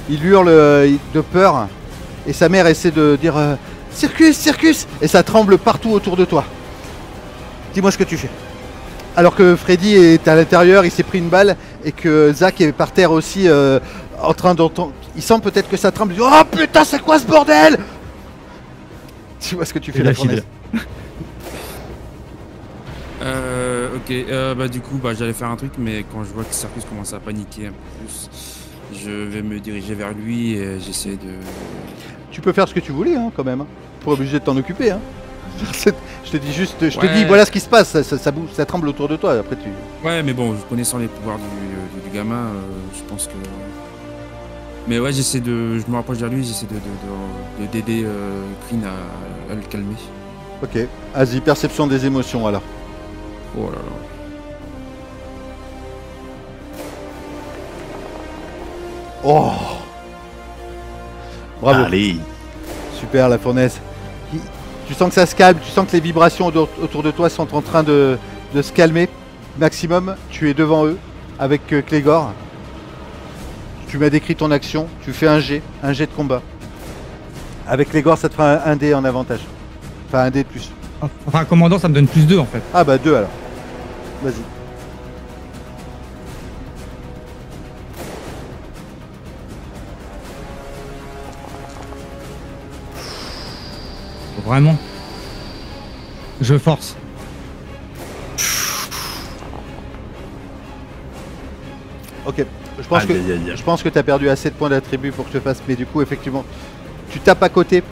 [SPEAKER 1] Il hurle de peur et sa mère essaie de dire Circus, Circus !» et ça tremble partout autour de toi. Dis-moi ce que tu fais. Alors que Freddy est à l'intérieur, il s'est pris une balle et que Zach est par terre aussi en train d'entendre. Il sent peut-être que ça tremble. Il dit, oh putain, c'est quoi ce bordel? Tu vois ce que tu fais, la fournaise.
[SPEAKER 2] Ok, du coup, j'allais faire un truc, mais quand je vois que Circus commence à paniquer un peu plus, je vais me diriger vers lui et j'essaie de...
[SPEAKER 1] Tu peux faire ce que tu voulais, hein, quand même. Pas obligé de t'en occuper, hein. Je te dis juste, te dis voilà ce qui se passe, ça bouge, ça tremble autour de toi, après tu...
[SPEAKER 2] Ouais, mais bon, connaissant les pouvoirs du gamin, je pense que... Mais ouais, je me rapproche vers lui, j'essaie d'aider Clean à le calmer.
[SPEAKER 1] Ok, vas-y, perception des émotions alors.
[SPEAKER 2] Oh là là.
[SPEAKER 1] Oh, bravo.
[SPEAKER 3] Allez.
[SPEAKER 1] Super, la fournaise. Tu sens que ça se calme, tu sens que les vibrations autour de toi sont en train de se calmer. Maximum, tu es devant eux avec Clégor. Tu m'as décrit ton action, tu fais un jet de combat. Avec Clégor, ça te fera un dé en avantage. Enfin, un dé de plus.
[SPEAKER 4] Enfin, commandant, ça me donne plus 2 en fait.
[SPEAKER 1] Ah bah 2 alors. Vas-y.
[SPEAKER 4] Vraiment. Je force.
[SPEAKER 1] Ok. Je pense que tu as perdu assez de points d'attribut pour que je te fasse. Mais du coup, effectivement, tu tapes à côté.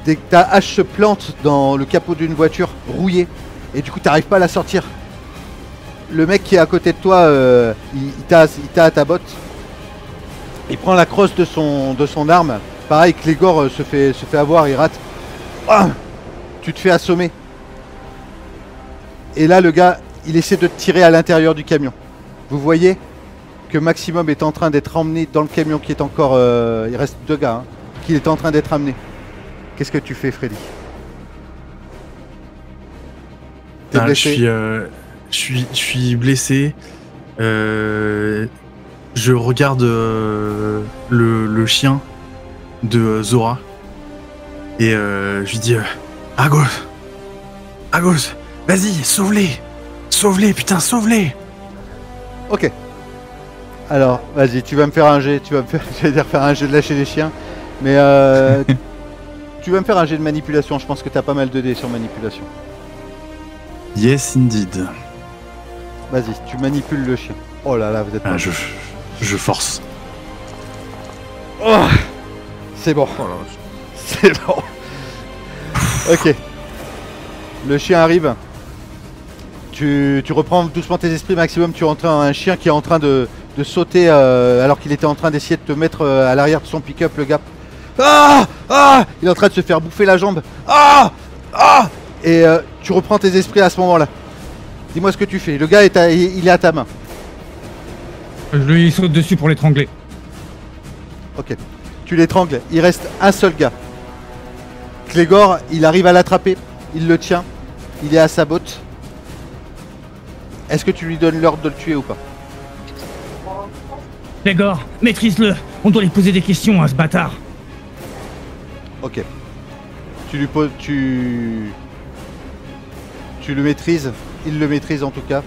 [SPEAKER 1] Dès que ta hache se plante dans le capot d'une voiture rouillée. Et du coup, tu n'arrives pas à la sortir. Le mec qui est à côté de toi, il t'a à ta botte. Il prend la crosse de son arme. Pareil, Clégor se fait avoir, il rate. Ah, tu te fais assommer. Et là, le gars, il essaie de te tirer à l'intérieur du camion. Vous voyez que Maximum est en train d'être emmené dans le camion qui est encore... il reste 2 gars, hein, qui est en train d'être amené. Qu'est-ce que tu fais, Freddy? T'es blessé?
[SPEAKER 3] Je suis blessé. Je regarde le chien de Zora. Et je lui dis Argos, vas-y, sauve-les, putain, sauve-les.
[SPEAKER 1] Ok. Alors, vas-y, tu vas me faire un jet, j'allais dire faire un jet de lâcher les chiens, mais tu vas me faire un jet de manipulation, je pense que t'as pas mal de dés sur manipulation.
[SPEAKER 3] Yes, indeed.
[SPEAKER 1] Vas-y, tu manipules le chien. Oh là là, vous êtes...
[SPEAKER 3] Je force.
[SPEAKER 1] Oh, c'est bon.
[SPEAKER 2] Oh là,
[SPEAKER 1] C'est bon. Ok. Le chien arrive. Tu reprends doucement tes esprits, Maximum. Tu entends un chien qui est en train de sauter alors qu'il était en train d'essayer de te mettre à l'arrière de son pick-up, le gars. Ah, ah, il est en train de se faire bouffer la jambe. Ah, ah. Et tu reprends tes esprits à ce moment-là. Dis-moi ce que tu fais. Le gars il est à ta main.
[SPEAKER 4] Je lui saute dessus pour l'étrangler.
[SPEAKER 1] Ok. Tu l'étrangles. Il reste un seul gars. Clégor, il arrive à l'attraper. Il le tient. Il est à sa botte. Est-ce que tu lui donnes l'ordre de le tuer ou pas?
[SPEAKER 4] Clégor, maîtrise-le. On doit lui poser des questions à ce bâtard.
[SPEAKER 1] Ok. Tu lui poses... Tu le maîtrises. Il le maîtrise en tout cas.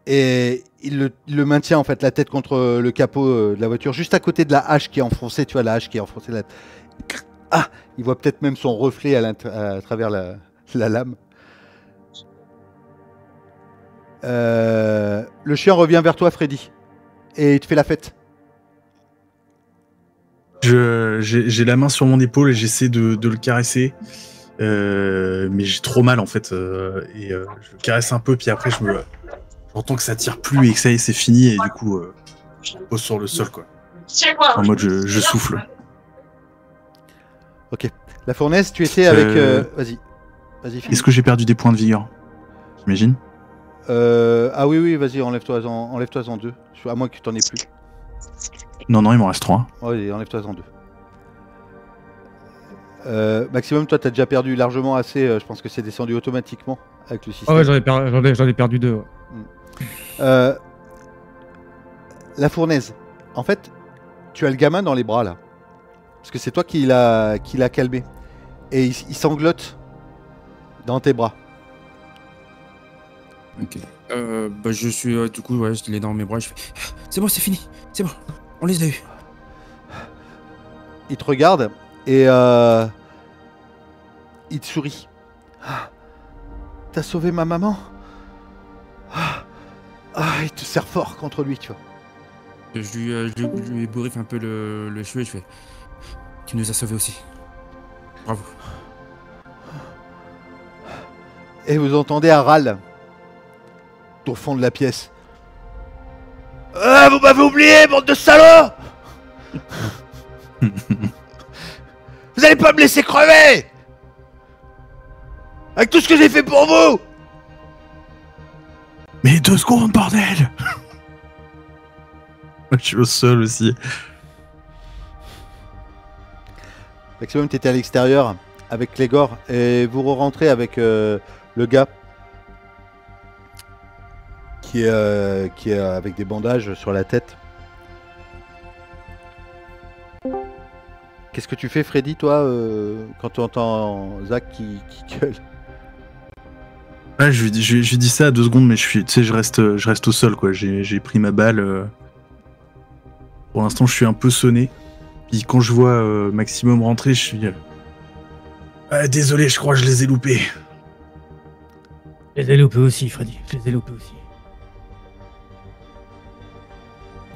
[SPEAKER 1] Et il le maintient en fait la tête contre le capot de la voiture, juste à côté de la hache qui est enfoncée, tu vois la hache qui est enfoncée là. Ah, il voit peut-être même son reflet à travers la lame. Le chien revient vers toi, Freddy, et il te fait la fête.
[SPEAKER 3] J'ai la main sur mon épaule et j'essaie de le caresser, mais j'ai trop mal en fait, et je le caresse un peu, puis après j'entends que ça tire plus et que ça y est, c'est fini, et du coup je me pose sur le sol quoi. En mode je souffle.
[SPEAKER 1] Ok. La fournaise, tu étais avec... Vas-y.
[SPEAKER 3] Est-ce que j'ai perdu des points de vigueur? J'imagine.
[SPEAKER 1] Ah oui, vas-y, enlève-toi-en 2. À moins que tu t'en aies plus.
[SPEAKER 3] Non, il m'en reste 3.
[SPEAKER 1] Ouais, enlève-toi-en 2. Maximum, toi, t'as déjà perdu largement assez. Je pense que c'est descendu automatiquement avec le système.
[SPEAKER 4] Ah ouais, j'en ai perdu 2. Ouais.
[SPEAKER 1] La fournaise. En fait, tu as le gamin dans les bras, là. Parce que c'est toi qui l'a calmé. Et il sanglote dans tes bras.
[SPEAKER 2] ok. Bah, je suis du coup, ouais, je l'ai dans mes bras. Je fais c'est bon, c'est fini, c'est bon, on les a eu.
[SPEAKER 1] Il te regarde et il te sourit. Ah, t'as sauvé ma maman? Il te serre fort contre lui, tu vois.
[SPEAKER 2] Je lui bourriffe un peu le cheveu et je fais tu nous as sauvés aussi. Bravo.
[SPEAKER 1] Et vous entendez un râle au fond de la pièce. Ah, vous m'avez oublié, bande de salauds! Vous allez pas me laisser crever! Avec tout ce que j'ai fait pour vous!
[SPEAKER 3] Mais 2 secondes, bordel! Je suis au sol aussi.
[SPEAKER 1] Maximum, t'étais à l'extérieur avec Clégor et vous rentrez avec le gars qui est avec des bandages sur la tête. Qu'est-ce que tu fais, Freddy, toi, quand tu entends Zach qui gueule?
[SPEAKER 3] Ouais, je lui dis ça à 2 secondes, mais je reste au sol, quoi. J'ai pris ma balle. Pour l'instant, je suis un peu sonné. Puis quand je vois Maximum rentrer, je suis... désolé, je crois que je les ai loupés.
[SPEAKER 4] Je les ai loupés aussi, Freddy. Je les ai loupés aussi.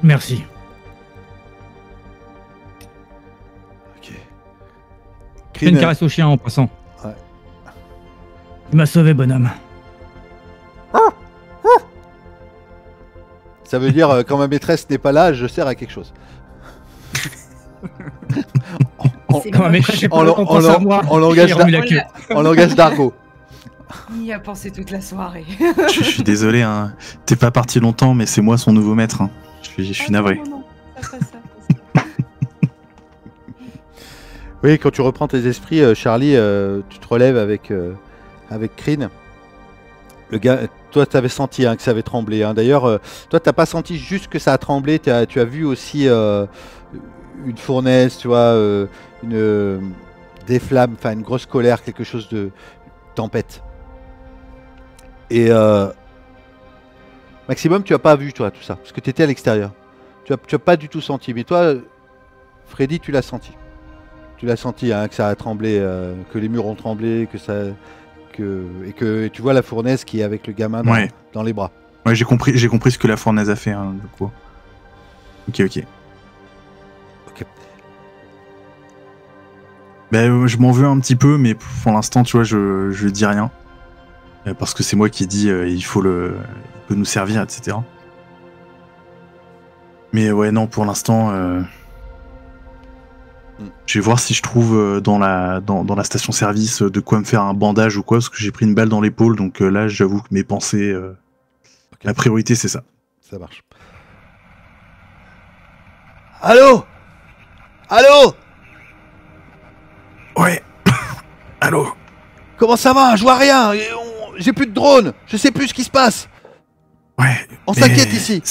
[SPEAKER 4] Merci.
[SPEAKER 1] Ok.
[SPEAKER 4] Fais une caresse au chien en passant.
[SPEAKER 1] Ouais.
[SPEAKER 4] Il m'a sauvé, bonhomme.
[SPEAKER 1] Ça veut dire quand ma maîtresse n'est pas là, je sers à quelque chose.
[SPEAKER 4] Quand ma maîtresse n'est pas là, on pense à moi.
[SPEAKER 1] En langage d'argot.
[SPEAKER 5] Il y a pensé toute la soirée.
[SPEAKER 3] Je suis désolé, hein. T'es pas parti longtemps, mais c'est moi son nouveau maître. Hein. Je suis navré.
[SPEAKER 5] Non. Ça.
[SPEAKER 1] Oui, quand tu reprends tes esprits, Charlie, tu te relèves avec Kryn. Le gars, toi, tu avais senti que ça avait tremblé. Hein. D'ailleurs, toi, t'as pas senti juste que ça a tremblé. Tu as vu aussi une fournaise, tu vois, des flammes, enfin une grosse colère, quelque chose de tempête. Et Maximum, tu as pas vu, toi, tout ça, parce que tu étais à l'extérieur. Tu as pas du tout senti. Mais toi, Freddy, tu l'as senti. Tu l'as senti, que ça a tremblé, que les murs ont tremblé, et que tu vois la fournaise qui est avec le gamin dans les bras.
[SPEAKER 3] Ouais, j'ai compris ce que la fournaise a fait, hein, du coup. Ok. Ben, je m'en veux un petit peu, mais pour l'instant, tu vois, je dis rien. Parce que c'est moi qui dis il peut nous servir, etc. Mais ouais, non, pour l'instant, je vais voir si je trouve dans la station-service de quoi me faire un bandage ou quoi, parce que j'ai pris une balle dans l'épaule, donc là, j'avoue que mes pensées, la priorité, c'est ça.
[SPEAKER 1] Ça marche. Allô?
[SPEAKER 3] Ouais. Allô?
[SPEAKER 1] Comment ça va? Je vois rien. J'ai plus de drone. Je sais plus ce qui se passe.
[SPEAKER 3] Ouais.
[SPEAKER 1] On s'inquiète ici.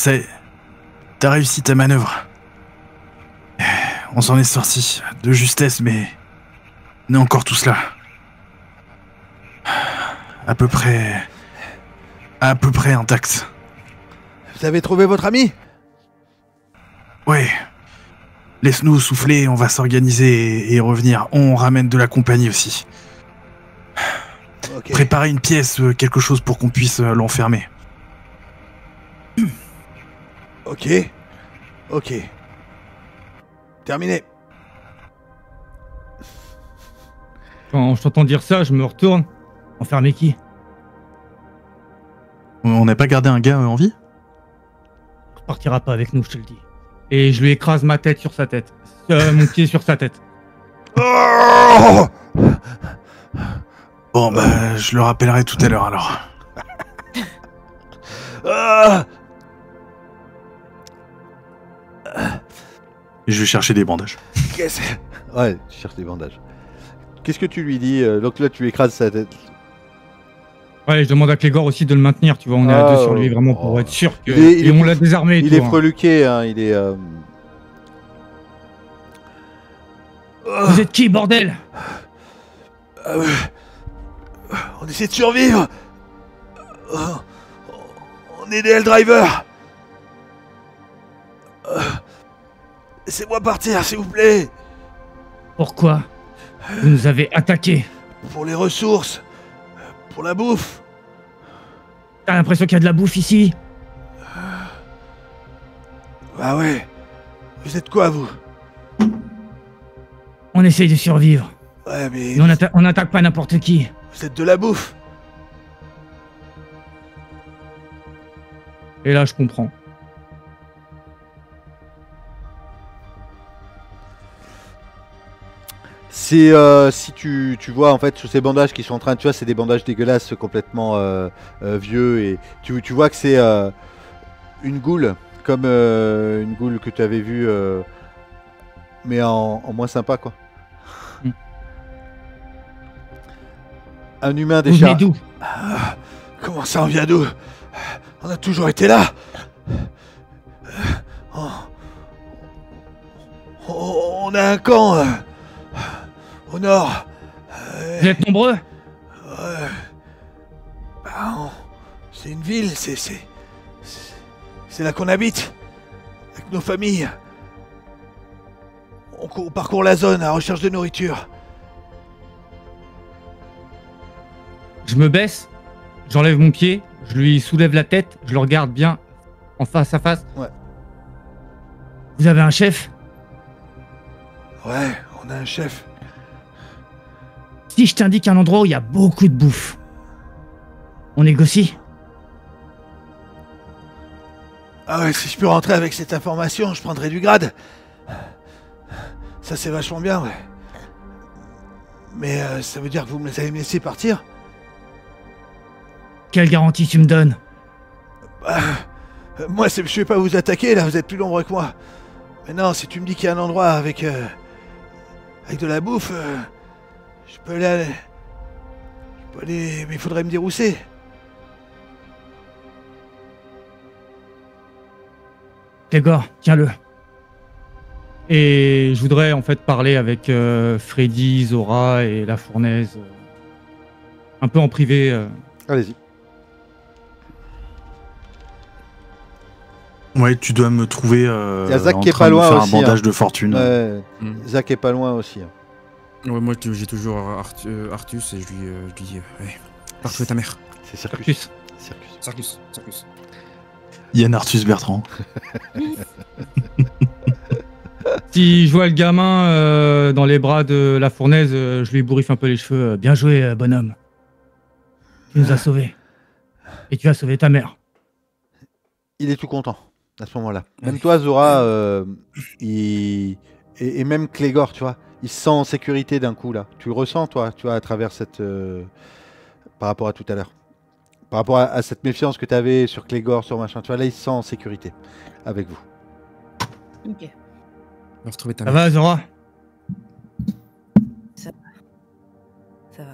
[SPEAKER 3] T'as réussi ta manœuvre. On s'en est sorti de justesse, mais on est encore tous là. À peu près intact.
[SPEAKER 1] Vous avez trouvé votre ami?
[SPEAKER 3] Ouais. Laisse-nous souffler, on va s'organiser et revenir. On ramène de la compagnie aussi.
[SPEAKER 1] Okay.
[SPEAKER 3] Préparez une pièce, quelque chose pour qu'on puisse l'enfermer.
[SPEAKER 1] Ok. Terminé.
[SPEAKER 4] Quand je t'entends dire ça, je me retourne. Enfermer qui?
[SPEAKER 3] On n'a pas gardé un gars en vie?
[SPEAKER 4] Il partira pas avec nous, je te le dis. Et je lui écrase ma tête sur sa tête. Mon pied sur sa tête.
[SPEAKER 3] Bon, bah, je le rappellerai tout à l'heure, alors. Et je vais chercher des bandages.
[SPEAKER 1] Ouais, tu cherches des bandages. Qu'est-ce que tu lui dis? Donc là, tu écrases sa tête.
[SPEAKER 4] Ouais, je demande à Clégor aussi de le maintenir, tu vois, on est à deux sur lui, vraiment, pour être sûr que... on l'a désarmé.
[SPEAKER 1] Il est freluqué, hein, il est...
[SPEAKER 4] Vous êtes qui, bordel?
[SPEAKER 1] On essaie de survivre. On est des Helldrivers. Laissez-moi partir, s'il vous plaît.
[SPEAKER 4] Pourquoi? Vous nous avez attaqués.
[SPEAKER 1] Pour les ressources. Pour la bouffe.
[SPEAKER 4] T'as l'impression qu'il y a de la bouffe ici?
[SPEAKER 1] Bah ouais. Vous êtes quoi, vous?
[SPEAKER 4] On essaye de survivre.
[SPEAKER 1] Ouais, mais...
[SPEAKER 4] Mais on n'attaque pas n'importe qui.
[SPEAKER 1] Vous êtes de la bouffe.
[SPEAKER 4] Et là, je comprends.
[SPEAKER 1] C'est si tu vois en fait sur ces bandages qui sont en train de, tu vois, c'est des bandages dégueulasses complètement vieux, et tu vois que c'est une goule, comme une goule que tu avais vue mais en moins sympa, quoi. Un humain
[SPEAKER 4] Vous venez
[SPEAKER 1] déjà.
[SPEAKER 4] d'où?
[SPEAKER 1] Comment ça, on vient d'où? On a toujours été là. On a un camp au nord.
[SPEAKER 4] Vous êtes nombreux?
[SPEAKER 1] C'est une ville, c'est là qu'on habite, avec nos familles. On parcourt la zone à la recherche de nourriture.
[SPEAKER 4] Je me baisse, j'enlève mon pied, je lui soulève la tête, je le regarde bien en face à face.
[SPEAKER 1] Ouais.
[SPEAKER 4] Vous avez un chef?
[SPEAKER 1] Ouais, on a un chef.
[SPEAKER 4] Si je t'indique un endroit où il y a beaucoup de bouffe, on négocie?
[SPEAKER 1] Ah ouais, si je peux rentrer avec cette information, je prendrai du grade. Ça, c'est vachement bien, ouais. Mais ça veut dire que vous allez me laisser partir?
[SPEAKER 4] Quelle garantie tu me donnes?
[SPEAKER 1] Moi, je vais pas vous attaquer, là, vous êtes plus nombreux que moi. Mais non, si tu me dis qu'il y a un endroit avec de la bouffe, je peux aller... mais il faudrait me dérousser.
[SPEAKER 4] Clégor, tiens-le. Et je voudrais en fait parler avec Freddy, Zora et La Fournaise. Un peu en privé.
[SPEAKER 1] Allez-y.
[SPEAKER 3] Ouais, tu dois me trouver.
[SPEAKER 1] Il y a Zach
[SPEAKER 3] en
[SPEAKER 1] qui est
[SPEAKER 3] train
[SPEAKER 1] pas
[SPEAKER 3] de
[SPEAKER 1] loin
[SPEAKER 3] faire
[SPEAKER 1] aussi,
[SPEAKER 3] un bandage
[SPEAKER 1] hein.
[SPEAKER 3] de fortune.
[SPEAKER 1] Ouais,
[SPEAKER 2] Mm.
[SPEAKER 1] Zach est pas loin aussi. Hein.
[SPEAKER 2] Ouais, moi, j'ai toujours Artus et je lui dis ouais, pars trouver ta mère.
[SPEAKER 1] C'est Circus.
[SPEAKER 4] Circus.
[SPEAKER 1] Circus.
[SPEAKER 2] Sarkus.
[SPEAKER 3] Yann Arthus Bertrand.
[SPEAKER 4] Si je vois le gamin dans les bras de La Fournaise, je lui bourriffe un peu les cheveux. Bien joué, bonhomme. Tu nous as sauvés. Et tu as sauvé ta mère.
[SPEAKER 1] Il est tout content à ce moment-là. Même
[SPEAKER 2] Ouais.
[SPEAKER 1] toi, Zora, et même Clégor, tu vois, il se sent en sécurité d'un coup là. Tu le ressens, toi, tu vois, à travers cette. Par rapport à tout à l'heure. Par rapport à cette méfiance que tu avais sur Clégor, sur machin, tu vois, là, il se sent en sécurité avec vous.
[SPEAKER 5] Ok.
[SPEAKER 2] Va retrouver ta
[SPEAKER 4] Ça
[SPEAKER 2] mère.
[SPEAKER 4] va, Zora?
[SPEAKER 5] Ça va.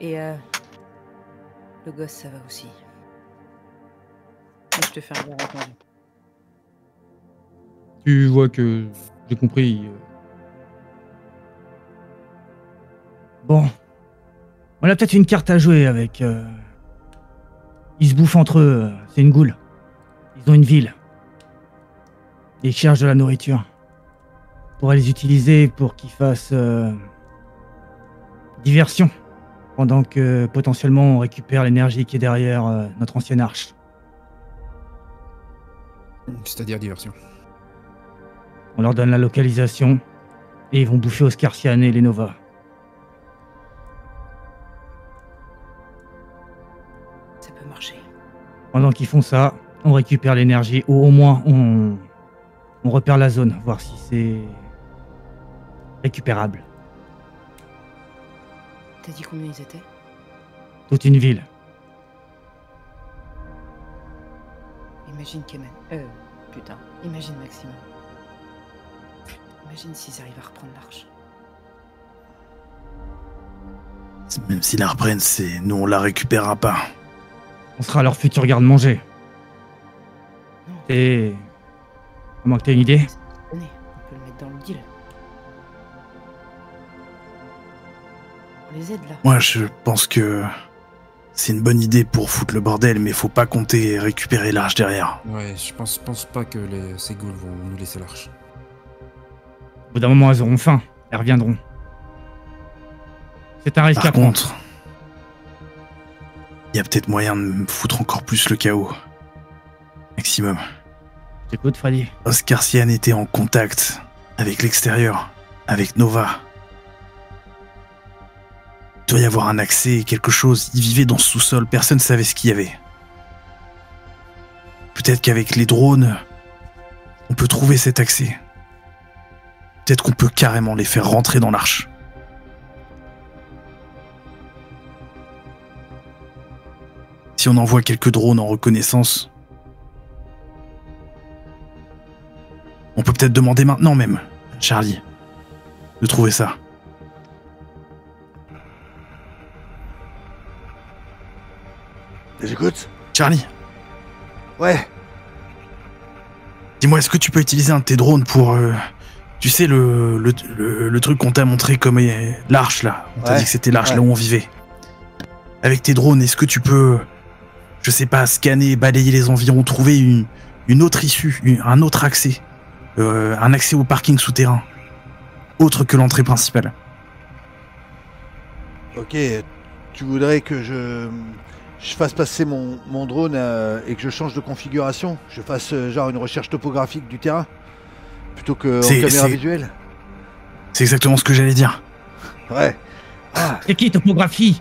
[SPEAKER 5] Et le gosse, ça va aussi. Mais je te fais un bien entendu.
[SPEAKER 4] Tu vois que j'ai compris. Bon. On a peut-être une carte à jouer avec. Ils se bouffent entre eux. C'est une goule. Ils ont une ville. Ils cherchent de la nourriture. On pourrait les utiliser pour qu'ils fassent diversion. Pendant que potentiellement on récupère l'énergie qui est derrière notre ancienne arche.
[SPEAKER 2] C'est-à-dire diversion.
[SPEAKER 4] On leur donne la localisation. Et ils vont bouffer Oscarcian et les Nova.
[SPEAKER 5] Ça peut marcher.
[SPEAKER 4] Pendant qu'ils font ça, on récupère l'énergie, ou au moins on repère la zone, voir si c'est récupérable.
[SPEAKER 5] T'as dit combien ils étaient?
[SPEAKER 4] Toute une ville.
[SPEAKER 5] Imagine Kemen. Putain. Imagine Maximum. Imagine s'ils arrivent à reprendre l'arche.
[SPEAKER 3] Même s'ils la reprennent, c'est nous on la récupérera pas.
[SPEAKER 4] On sera leur futur garde-manger.
[SPEAKER 5] Non.
[SPEAKER 4] Et... Comment que t'as une idée?
[SPEAKER 5] Tenez, on peut le mettre dans le deal. On les aide là.
[SPEAKER 3] Moi, je pense que c'est une bonne idée pour foutre le bordel, mais faut pas compter récupérer l'arche derrière.
[SPEAKER 2] Ouais, je pense pas que ces ghouls vont nous laisser l'arche.
[SPEAKER 4] Au bout d'un moment, elles auront faim. Elles reviendront. C'est un risque à
[SPEAKER 3] Par
[SPEAKER 4] prendre.
[SPEAKER 3] contre, il y a peut-être moyen de me foutre encore plus le chaos. Maximum.
[SPEAKER 4] J'écoute, Freddy.
[SPEAKER 3] Oscarcian était en contact avec l'extérieur, avec Nova. Il doit y avoir un accès, quelque chose. Il vivait dans ce sous-sol, personne ne savait ce qu'il y avait. Peut-être qu'avec les drones, on peut trouver cet accès. Peut-être qu'on peut carrément les faire rentrer dans l'arche. Si on envoie quelques drones en reconnaissance, on peut peut-être demander maintenant même, Charlie, de trouver ça.
[SPEAKER 1] J'écoute.
[SPEAKER 3] Charlie,
[SPEAKER 1] Ouais.
[SPEAKER 3] dis-moi, est-ce que tu peux utiliser un de tes drones pour... tu sais, le truc qu'on t'a montré comme l'arche, là. On t'a
[SPEAKER 1] Ouais,
[SPEAKER 3] dit que c'était l'arche,
[SPEAKER 1] ouais.
[SPEAKER 3] là où on vivait. Avec tes drones, est-ce que tu peux, je sais pas, scanner, balayer les environs, trouver une autre issue, un autre accès, un accès au parking souterrain, autre que l'entrée principale?
[SPEAKER 1] Ok. Tu voudrais que je fasse passer mon drone et que je change de configuration? Je fasse genre une recherche topographique du terrain? Plutôt que en caméra
[SPEAKER 3] c'est-
[SPEAKER 1] visuelle?
[SPEAKER 3] C'est exactement ce que j'allais dire.
[SPEAKER 1] Ouais. Ah,
[SPEAKER 4] C'est qui, topographie?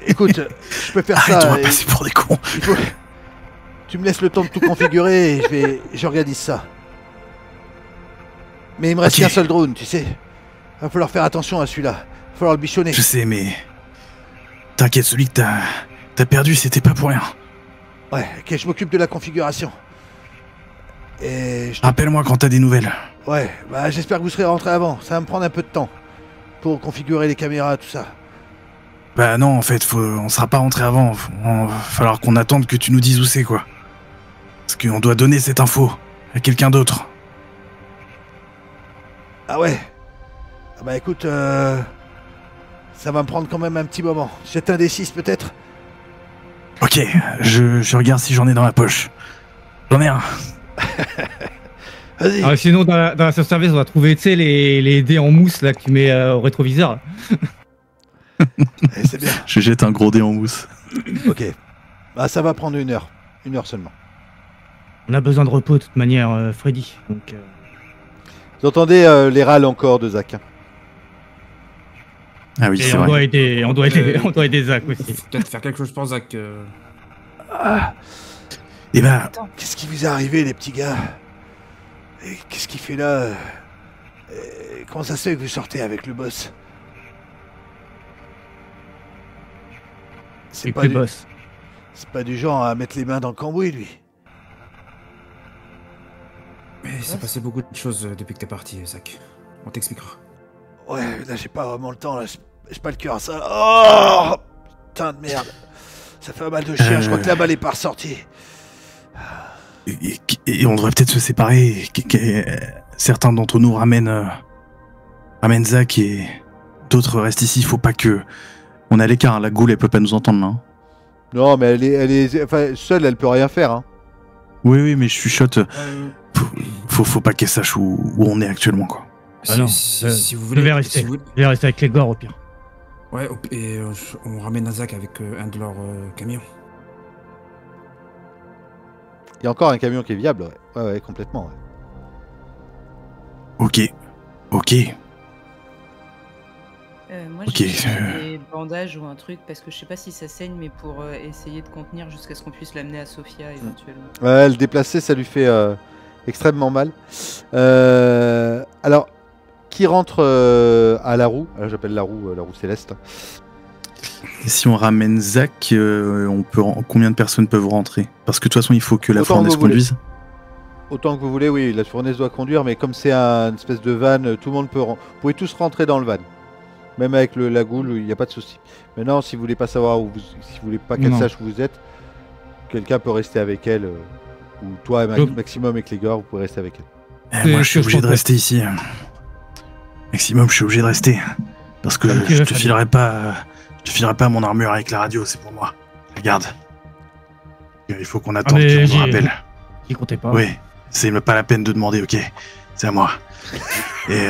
[SPEAKER 1] écoute, je peux faire
[SPEAKER 3] Arrête,
[SPEAKER 1] ça.
[SPEAKER 3] on va
[SPEAKER 1] et
[SPEAKER 3] passer pour des cons.
[SPEAKER 1] il faut- Tu me laisses le temps de tout configurer et j'organise ça. Mais il me reste
[SPEAKER 3] Ok.
[SPEAKER 1] qu'un seul drone, tu sais. Va falloir faire attention à celui-là. Va falloir le bichonner.
[SPEAKER 3] Je sais, mais... T'inquiète, celui que t'as perdu, c'était pas pour rien.
[SPEAKER 1] Ouais, ok, je m'occupe de la configuration. Et je...
[SPEAKER 3] Rappelle-moi quand t'as des nouvelles.
[SPEAKER 1] Ouais, bah j'espère que vous serez rentré avant. Ça va me prendre un peu de temps pour configurer les caméras, tout ça.
[SPEAKER 3] Bah non, en fait, on sera pas rentré avant. Va falloir qu'on attende que tu nous dises où c'est, quoi. Parce qu'on doit donner cette info à quelqu'un d'autre.
[SPEAKER 1] Ah ouais. Ah bah écoute, ça va me prendre quand même un petit moment. Jette un des 6 peut-être.
[SPEAKER 3] Ok, je regarde si j'en ai dans la poche. J'en ai un.
[SPEAKER 1] Vas-y.
[SPEAKER 4] Ah, sinon, dans la self-service, on va trouver, tu sais, les dés en mousse là que tu mets au rétroviseur.
[SPEAKER 1] C'est bien.
[SPEAKER 3] Je jette un gros dé en mousse.
[SPEAKER 1] Ok. Bah ça va prendre 1 heure. 1 heure seulement.
[SPEAKER 4] On a besoin de repos de toute manière, Freddy. Donc,
[SPEAKER 1] Vous entendez les râles encore de Zach.
[SPEAKER 3] Ah oui,
[SPEAKER 4] et
[SPEAKER 3] c'est
[SPEAKER 4] on
[SPEAKER 3] vrai.
[SPEAKER 4] doit aider Zach aussi.
[SPEAKER 2] Faut peut-être faire quelque chose pour Zach.
[SPEAKER 3] Eh ben,
[SPEAKER 5] Attends,
[SPEAKER 1] Qu'est-ce qui vous est arrivé, les petits gars? Et qu'est-ce qu'il fait là? Comment ça se fait que vous sortez avec le boss?
[SPEAKER 4] C'est plus boss.
[SPEAKER 1] C'est pas du genre à mettre les mains dans le cambouis, lui.
[SPEAKER 2] Mais il s'est passé beaucoup de choses depuis que t'es parti, Zach. On t'expliquera.
[SPEAKER 1] Ouais, là j'ai pas vraiment le temps, là j'ai pas le cœur à ça. Oh putain de merde. Ça fait un mal de chien, je crois que la balle est pas ressortie.
[SPEAKER 3] et on devrait peut-être se séparer. Certains d'entre nous ramènent Zach et d'autres restent ici. Faut pas que... On est à l'écart, hein. La goule elle peut pas nous entendre là. Hein.
[SPEAKER 1] Non, mais enfin, seule elle peut rien faire. Hein.
[SPEAKER 3] Oui, mais je chuchote. Faut pas qu'elle sache où on est actuellement, quoi.
[SPEAKER 4] Ah non,
[SPEAKER 2] si vous
[SPEAKER 4] je
[SPEAKER 2] voulez...
[SPEAKER 4] vais rester.
[SPEAKER 2] si vous-
[SPEAKER 4] Je vais rester avec les gores au pire.
[SPEAKER 2] Ouais, et on ramène Zach avec un de leurs camions.
[SPEAKER 1] Il y a encore un camion qui est viable, ouais. Ouais, complètement. Ouais.
[SPEAKER 3] Ok.
[SPEAKER 5] moi
[SPEAKER 3] Ok,
[SPEAKER 5] j'ai des bandages ou un truc parce que je sais pas si ça saigne, mais pour essayer de contenir jusqu'à ce qu'on puisse l'amener à Sofia éventuellement.
[SPEAKER 1] Ouais, le déplacer, ça lui fait extrêmement mal. Alors, qui rentre à la roue? Alors, j'appelle la roue céleste.
[SPEAKER 3] Et si on ramène Zach, combien de personnes peuvent rentrer? Parce que de toute façon, il faut que la
[SPEAKER 1] Autant
[SPEAKER 3] fournaise
[SPEAKER 1] que vous voulez.
[SPEAKER 3] conduise.
[SPEAKER 1] Autant que vous voulez, oui, la fournaise doit conduire, mais comme c'est une espèce de van, tout le monde peut... Vous pouvez tous rentrer dans le van. Même avec la goule, il n'y a pas de souci. Maintenant, si vous voulez pas savoir si vous voulez pas qu'elle
[SPEAKER 4] Non.
[SPEAKER 1] sache où vous êtes, quelqu'un peut rester avec elle, ou toi, Maximum avec les gars, vous pouvez rester avec elle.
[SPEAKER 3] Moi,
[SPEAKER 4] C'est
[SPEAKER 3] je suis obligé de
[SPEAKER 4] ce qu'on
[SPEAKER 3] rester ici. Maximum, je suis obligé de rester. Parce que
[SPEAKER 4] Ok,
[SPEAKER 3] je te
[SPEAKER 4] Fabien.
[SPEAKER 3] filerai pas mon armure avec la radio, c'est pour moi. Regarde. Il faut qu'on attende
[SPEAKER 4] mais
[SPEAKER 3] qu'on nous rappelle.
[SPEAKER 4] J'y comptais pas.
[SPEAKER 3] Oui, c'est même pas la peine de demander, ok. C'est à moi. Et...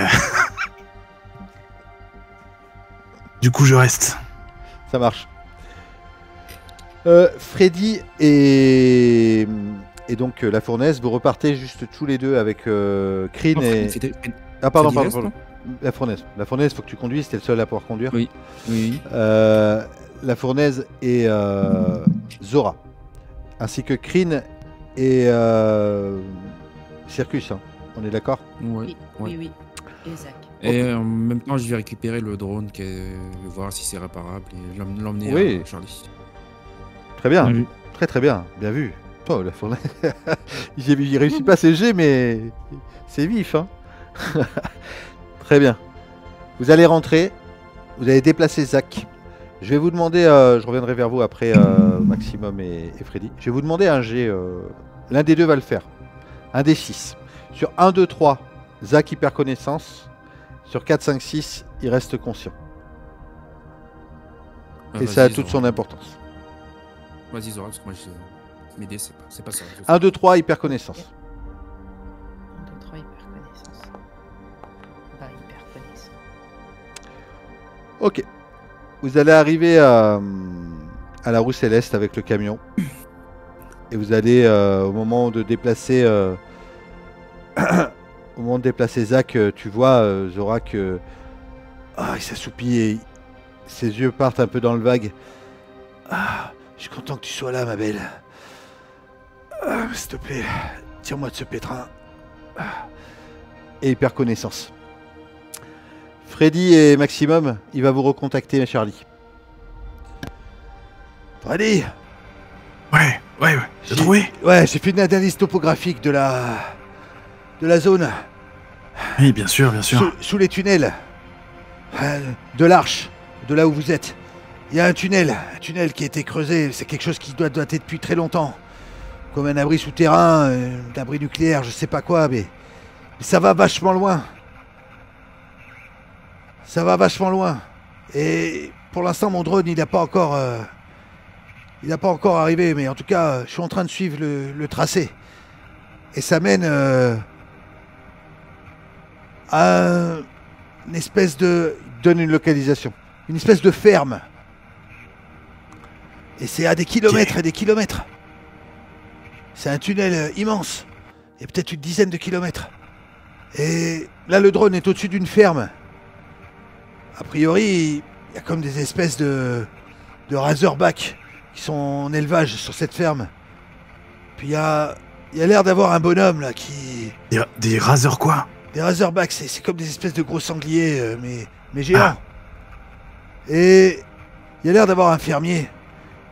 [SPEAKER 3] Du coup, je reste.
[SPEAKER 1] Ça marche. Freddy et donc la fournaise, vous repartez juste tous les deux avec Kryn et... Ah pardon,
[SPEAKER 2] Freddy
[SPEAKER 1] pardon. La fournaise, faut que tu conduises, t'es le seul à pouvoir conduire.
[SPEAKER 2] Oui. Oui.
[SPEAKER 1] La fournaise et Zora, ainsi que Kryn et Circus, hein. On est d'accord?
[SPEAKER 2] Oui.
[SPEAKER 5] Oui. Et Zach.
[SPEAKER 2] Et en même temps, je vais récupérer le drone, voir si c'est réparable et l'emmener
[SPEAKER 1] Oui.
[SPEAKER 2] à Charlie.
[SPEAKER 1] Très bien,
[SPEAKER 4] Bien vu.
[SPEAKER 1] très bien, bien vu. Oh, la fournaise, il réussit pas ses jets, mais c'est vif, hein. Très bien. Vous allez rentrer, vous allez déplacer Zach. Je vais vous demander, je reviendrai vers vous après Maximum et Freddy. Je vais vous demander un jet, l'un des deux va le faire. Un des 6. Sur 1, 2, 3, Zach il perd connaissance. Sur 4, 5, 6, il reste conscient. Et ça a toute son importance.
[SPEAKER 2] Vas-y, Zora, parce que moi, m'aider, c'est pas ça.
[SPEAKER 1] 1, 2, 3, il perd connaissance.
[SPEAKER 5] 1, 2, 3, hyper connaissance. Bah, hyper connaissance.
[SPEAKER 1] Ok. Vous allez arriver à la roue céleste avec le camion. Et vous allez, au moment de déplacer... au moment de déplacer Zach, tu vois, Zora, que... Ah, il s'assoupit et ses yeux partent un peu dans le vague. Ah, je suis content que tu sois là, ma belle. Ah, s'il te plaît, tire-moi de ce pétrin. Ah. Et il perd connaissance. Freddy et Maximum, il va vous recontacter, Charlie. Freddy,
[SPEAKER 3] Ouais, j'ai trouvé.
[SPEAKER 1] Ouais, j'ai fait une analyse topographique de la zone.
[SPEAKER 3] Oui, bien sûr.
[SPEAKER 1] Sous les tunnels de l'arche, de là où vous êtes. Il y a un tunnel qui a été creusé. C'est quelque chose qui doit dater depuis très longtemps. comme un abri souterrain, un abri nucléaire, je sais pas quoi, mais ça va vachement loin. Ça va vachement loin. Et pour l'instant, mon drone, il n'a pas encore arrivé, mais en tout cas, je suis en train de suivre le tracé. Et ça mène à une espèce de... Il donne une localisation. Une espèce de ferme. Et c'est à des kilomètres et des kilomètres. C'est un tunnel immense. Il y a peut-être une dizaine de kilomètres. Et là, le drone est au-dessus d'une ferme. A priori, il y a comme des espèces de razorbacks qui sont en élevage sur cette ferme. Puis il y a l'air d'avoir un bonhomme là qui...
[SPEAKER 3] Des razors quoi?
[SPEAKER 1] Des razorbacks, c'est comme des espèces de gros sangliers, mais géants. Ah. Et il y a l'air d'avoir un fermier.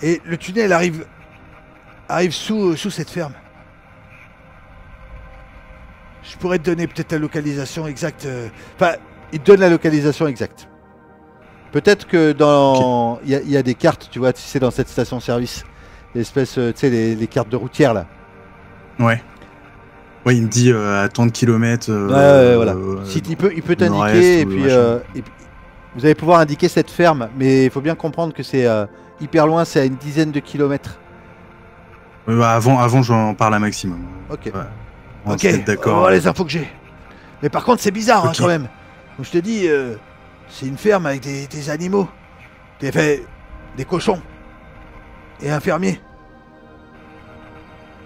[SPEAKER 1] Et le tunnel arrive sous cette ferme. Je pourrais te donner peut-être la localisation exacte. Enfin, il te donne la localisation exacte. Peut-être que dans... Il y a des cartes, tu vois, si c'est dans cette station-service. L'espèce, tu sais, les cartes de routière, là.
[SPEAKER 3] Ouais. Ouais, il me dit à tant de kilomètres...
[SPEAKER 1] voilà. Si, il peut t'indiquer, et puis... vous allez pouvoir indiquer cette ferme, mais il faut bien comprendre que c'est hyper loin, c'est à une dizaine de kilomètres.
[SPEAKER 3] Avant j'en parle à Maximum.
[SPEAKER 1] Ok.
[SPEAKER 3] Ouais.
[SPEAKER 1] Ok,
[SPEAKER 3] d'accord.
[SPEAKER 1] Voilà les infos que j'ai. Mais par contre, c'est bizarre, hein, quand même. Donc, je te dis, c'est une ferme avec des animaux. Des cochons. Et un fermier.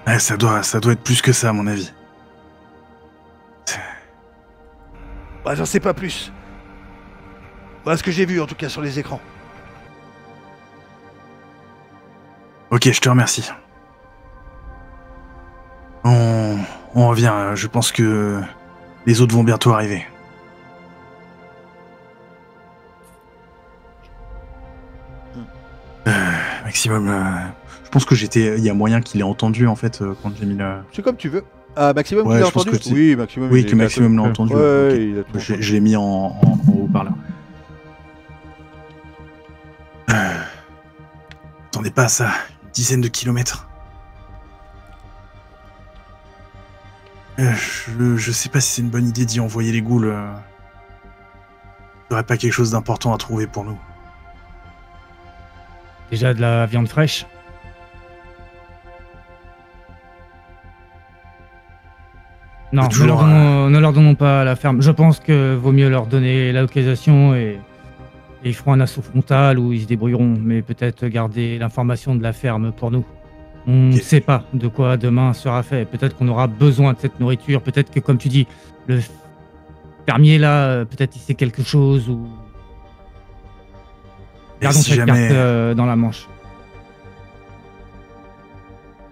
[SPEAKER 3] Ouais, ça doit être plus que ça, à mon avis.
[SPEAKER 1] Bah, j'en sais pas plus. Voilà ce que j'ai vu, en tout cas, sur les écrans.
[SPEAKER 3] Ok, je te remercie. On revient, je pense que les autres vont bientôt arriver. Maximum, je pense que il y a moyen qu'il ait entendu en fait quand j'ai mis la...
[SPEAKER 1] C'est comme tu veux. Maximum,
[SPEAKER 3] ouais,
[SPEAKER 1] tu l'as entendu? Oui, Maximum.
[SPEAKER 3] Oui, que Maximum l'a entendu.
[SPEAKER 1] Ouais,
[SPEAKER 3] okay. Je l'ai mis en haut-parleur. Attendez pas à ça, une dizaine de kilomètres. Je sais pas si c'est une bonne idée d'y envoyer les ghouls. Il n'y aurait pas quelque chose d'important à trouver pour nous.
[SPEAKER 4] Déjà de la viande fraîche. Non, ne leur donnons pas la ferme. Je pense que vaut mieux leur donner la localisation et ils feront un assaut frontal où ils se débrouilleront. Mais peut-être garder l'information de la ferme pour nous. On ne sait pas de quoi demain sera fait. Peut-être qu'on aura besoin de cette nourriture. Peut-être que, comme tu dis, le fermier là, peut-être il sait quelque chose ou... Gardons cette carte dans la manche.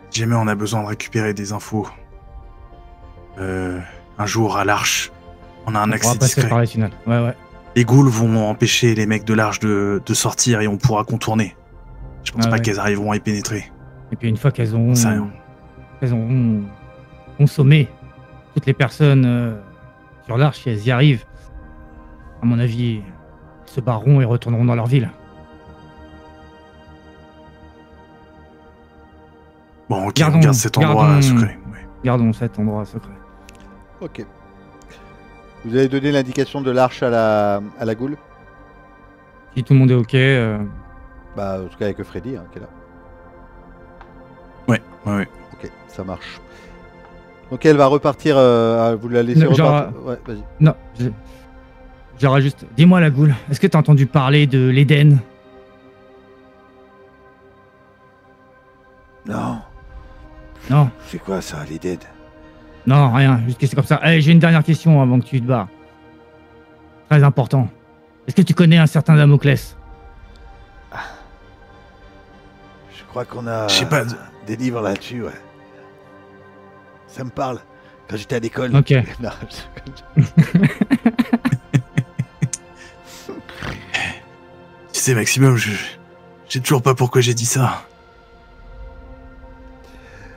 [SPEAKER 3] Si jamais on a besoin de récupérer des infos, un jour à l'Arche, on a un accès discret.
[SPEAKER 4] Par les tunnels. Ouais.
[SPEAKER 3] Les ghouls vont empêcher les mecs de l'Arche de sortir et on pourra contourner. Je pense pas qu'elles arriveront à y pénétrer.
[SPEAKER 4] Et puis une fois qu'elles auront consommé toutes les personnes sur l'Arche, si elles y arrivent, à mon avis, elles se barreront et retourneront dans leur ville.
[SPEAKER 3] Bon, ok, on garde cet endroit secret. Ouais.
[SPEAKER 4] Gardons cet endroit secret.
[SPEAKER 1] Ok. Vous avez donné l'indication de l'arche à la goule?
[SPEAKER 4] Si tout le monde est ok...
[SPEAKER 1] Bah, en tout cas avec Freddy, hein, qui est là.
[SPEAKER 3] Ouais.
[SPEAKER 1] Ok, ça marche. Donc elle va repartir, vous la laissez repartir? Ouais, vas-y.
[SPEAKER 4] Non, j'aurais juste... Dis-moi la goule, est-ce que t'as entendu parler de l'Éden?
[SPEAKER 1] Non.
[SPEAKER 4] Non.
[SPEAKER 1] C'est quoi ça, l'Éden?
[SPEAKER 4] Non, rien, juste que c'est comme ça. Allez, j'ai une dernière question avant que tu te barres. Très important. Est-ce que tu connais un certain Damoclès?
[SPEAKER 1] Je crois qu'on a...
[SPEAKER 3] Je sais pas...
[SPEAKER 1] des livres là-dessus, ouais. Ça me parle. Quand j'étais à l'école.
[SPEAKER 4] Ok.
[SPEAKER 1] Non,
[SPEAKER 3] Tu sais, Maximum, j'ai toujours pas pourquoi j'ai dit ça.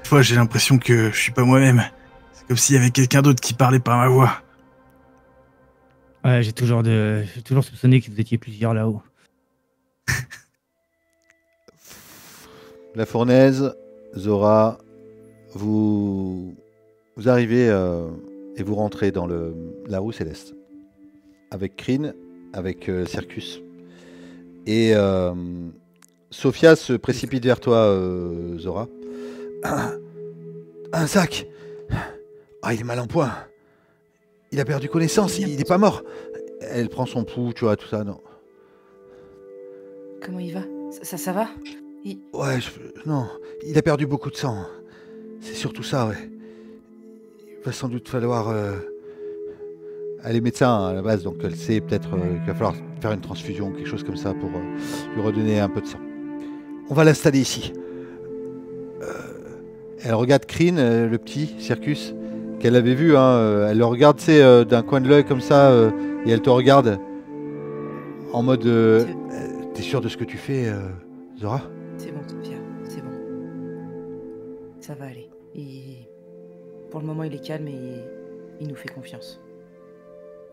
[SPEAKER 3] Des fois, j'ai l'impression que je suis pas moi-même. C'est comme s'il y avait quelqu'un d'autre qui parlait par ma voix.
[SPEAKER 4] Ouais, j'ai toujours soupçonné que vous étiez plusieurs là-haut.
[SPEAKER 1] La fournaise, Zora, vous arrivez et vous rentrez dans la rue Céleste avec Kryn, avec Circus. Et Sophia se précipite vers toi, Zora. Un sac. Ah, il est mal en point. Il a perdu connaissance, il n'est pas mort. Elle prend son pouls, tu vois, tout ça, non.
[SPEAKER 5] Comment il va? Ça va?
[SPEAKER 1] Ouais, non, il a perdu beaucoup de sang. C'est surtout ça, ouais. Il va sans doute falloir... Elle est médecin à la base, donc elle sait peut-être qu'il va falloir faire une transfusion ou quelque chose comme ça pour lui redonner un peu de sang. On va l'installer ici. Elle regarde Kryn, le petit Circus, qu'elle avait vu. Hein, elle le regarde, tu sais, d'un coin de l'œil comme ça, et elle te regarde en mode t'es sûr de ce que tu fais, Zora?
[SPEAKER 5] C'est bon, Sophia, c'est bon. Ça va aller. Pour le moment, il est calme et il nous fait confiance.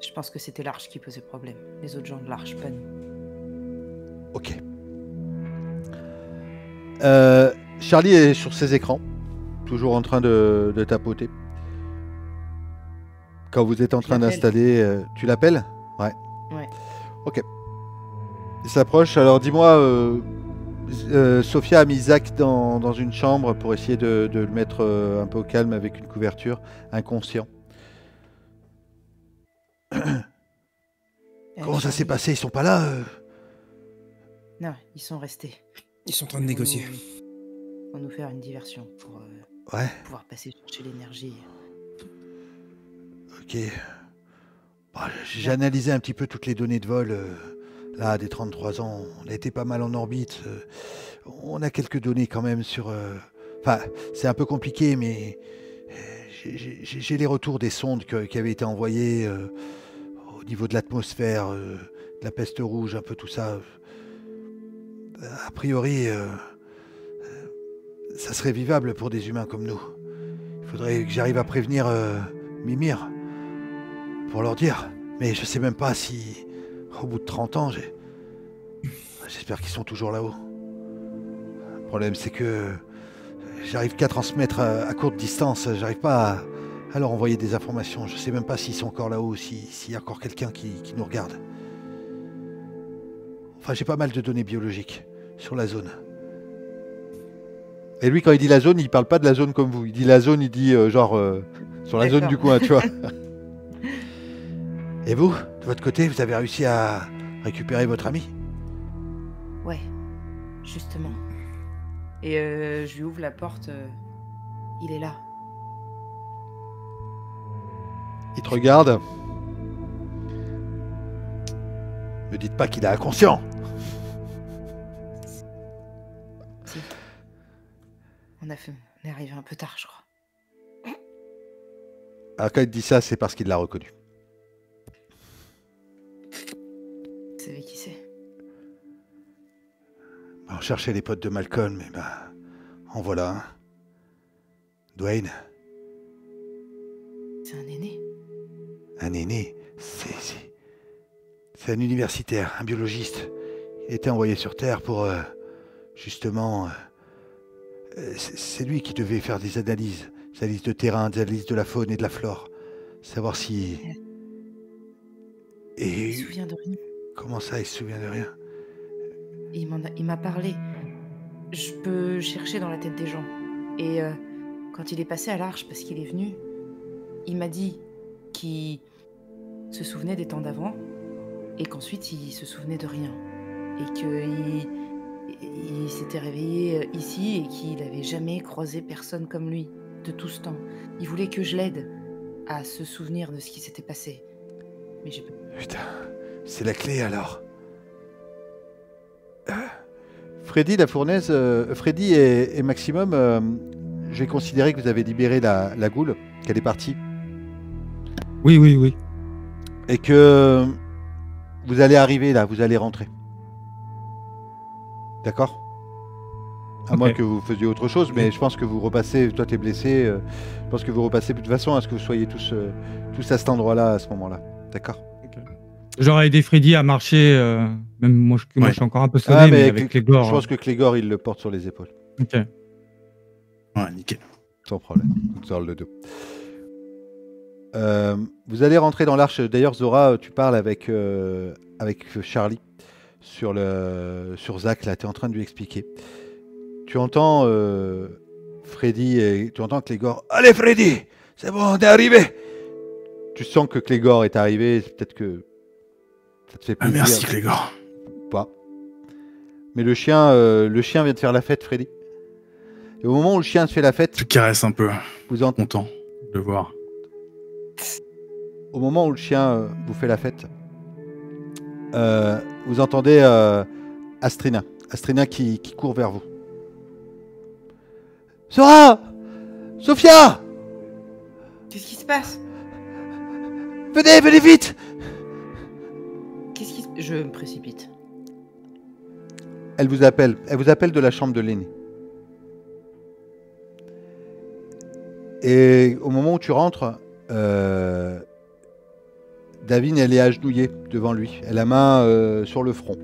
[SPEAKER 5] Je pense que c'était l'Arche qui posait problème. Les autres gens de l'Arche, pas nous.
[SPEAKER 1] Ok. Charlie est sur ses écrans, toujours en train de tapoter. Quand vous êtes en train d'installer... tu l'appelles? Ouais.
[SPEAKER 5] Ouais.
[SPEAKER 1] Ok. Il s'approche. Alors dis-moi, Sophia a mis Zach dans une chambre pour essayer de le mettre un peu au calme avec une couverture, inconscient. Comment ça s'est passé? Ils sont pas là
[SPEAKER 5] Non, ils sont restés.
[SPEAKER 2] Ils sont en train de négocier.
[SPEAKER 5] Pour nous faire une diversion, pour pouvoir passer chercher l'énergie.
[SPEAKER 1] Ok. Bon, j'ai analysé un petit peu toutes les données de vol. Là, des 33 ans, on a été pas mal en orbite. On a quelques données quand même sur... Enfin, c'est un peu compliqué, mais j'ai les retours des sondes qui avaient été envoyées au niveau de l'atmosphère, de la peste rouge, un peu tout ça. A priori, ça serait vivable pour des humains comme nous. Il faudrait que j'arrive à prévenir Mimir pour leur dire. Mais je sais même pas si, au bout de 30 ans, j'espère qu'ils sont toujours là-haut. Le problème, c'est que j'arrive qu'à transmettre à courte distance. J'arrive pas à leur envoyer des informations. Je sais même pas s'ils sont encore là-haut, s'il y a encore quelqu'un qui nous regarde. Enfin, j'ai pas mal de données biologiques sur la zone. Et lui, quand il dit la zone, il parle pas de la zone comme vous. Il dit la zone, il dit sur la zone du coin, tu vois. Et vous, de votre côté, vous avez réussi à récupérer votre ami?
[SPEAKER 5] Ouais, justement. Et je lui ouvre la porte. Il est là.
[SPEAKER 1] Il te regarde. Me dites pas qu'il est inconscient.
[SPEAKER 5] Si. On est arrivé un peu tard, je crois.
[SPEAKER 1] Alors quand il dit ça, c'est parce qu'il l'a reconnu.
[SPEAKER 5] Vous savez qui c'est?
[SPEAKER 1] On cherchait les potes de Malcolm, mais en voilà un. Dwayne.
[SPEAKER 5] C'est un aîné.
[SPEAKER 1] Un aîné, c'est un universitaire, un biologiste. Il était envoyé sur Terre pour, justement... c'est lui qui devait faire des analyses de terrain, des analyses de la faune et de la flore. Savoir si... Et...
[SPEAKER 5] Il se souvient de rien.
[SPEAKER 1] Comment ça, il se souvient de rien?
[SPEAKER 5] Il m'a parlé. Je peux chercher dans la tête des gens. Et quand il est passé à l'Arche, parce qu'il est venu, il m'a dit qu'il se souvenait des temps d'avant et qu'ensuite il se souvenait de rien. Et qu'il s'était réveillé ici et qu'il n'avait jamais croisé personne comme lui de tout ce temps. Il voulait que je l'aide à se souvenir de ce qui s'était passé. Mais j'ai pas...
[SPEAKER 1] Putain, c'est la clé alors. Freddy, la fournaise, Freddy et Maximum, je vais considérer que vous avez libéré la goule, qu'elle est partie.
[SPEAKER 4] Oui.
[SPEAKER 1] Et que vous allez arriver là, vous allez rentrer. D'accord? À moins que vous faisiez autre chose, mais je pense que vous repassez, toi t'es blessé, je pense que vous repassez de toute façon à ce que vous soyez tous à cet endroit-là, à ce moment-là. D'accord?
[SPEAKER 4] J'aurais aidé Freddy à marcher, même moi je suis encore un peu sonné, mais avec Clégor.
[SPEAKER 1] Je pense que Clégor, il le porte sur les épaules.
[SPEAKER 4] Ok.
[SPEAKER 3] Ouais, nickel.
[SPEAKER 1] Sans problème. Sur le dos. Vous allez rentrer dans l'arche. D'ailleurs, Zora, tu parles avec Charlie sur Zach. Là, tu es en train de lui expliquer. Tu entends Freddy et tu entends Clégor. Allez, Freddy, c'est bon, on est arrivé. Tu sens que Clégor est arrivé. Peut-être que ça te fait plaisir.
[SPEAKER 3] Merci, Clégor.
[SPEAKER 1] Pas. Mais le chien vient de faire la fête, Freddy. Et au moment où le chien se fait la fête,
[SPEAKER 3] Je caresse un peu,
[SPEAKER 1] vous entendez.
[SPEAKER 3] content de le voir.
[SPEAKER 1] Au moment où le chien vous fait la fête, vous entendez Astrina. Astrina qui court vers vous. Zora, Sophia,
[SPEAKER 5] Qu'est-ce qui se passe?
[SPEAKER 1] venez vite.
[SPEAKER 5] Qu'est-ce qui se... Je me précipite.
[SPEAKER 1] Elle vous appelle de la chambre de l'aîné. Et au moment où tu rentres, Davine, elle est agenouillée devant lui. Elle a la main sur le front.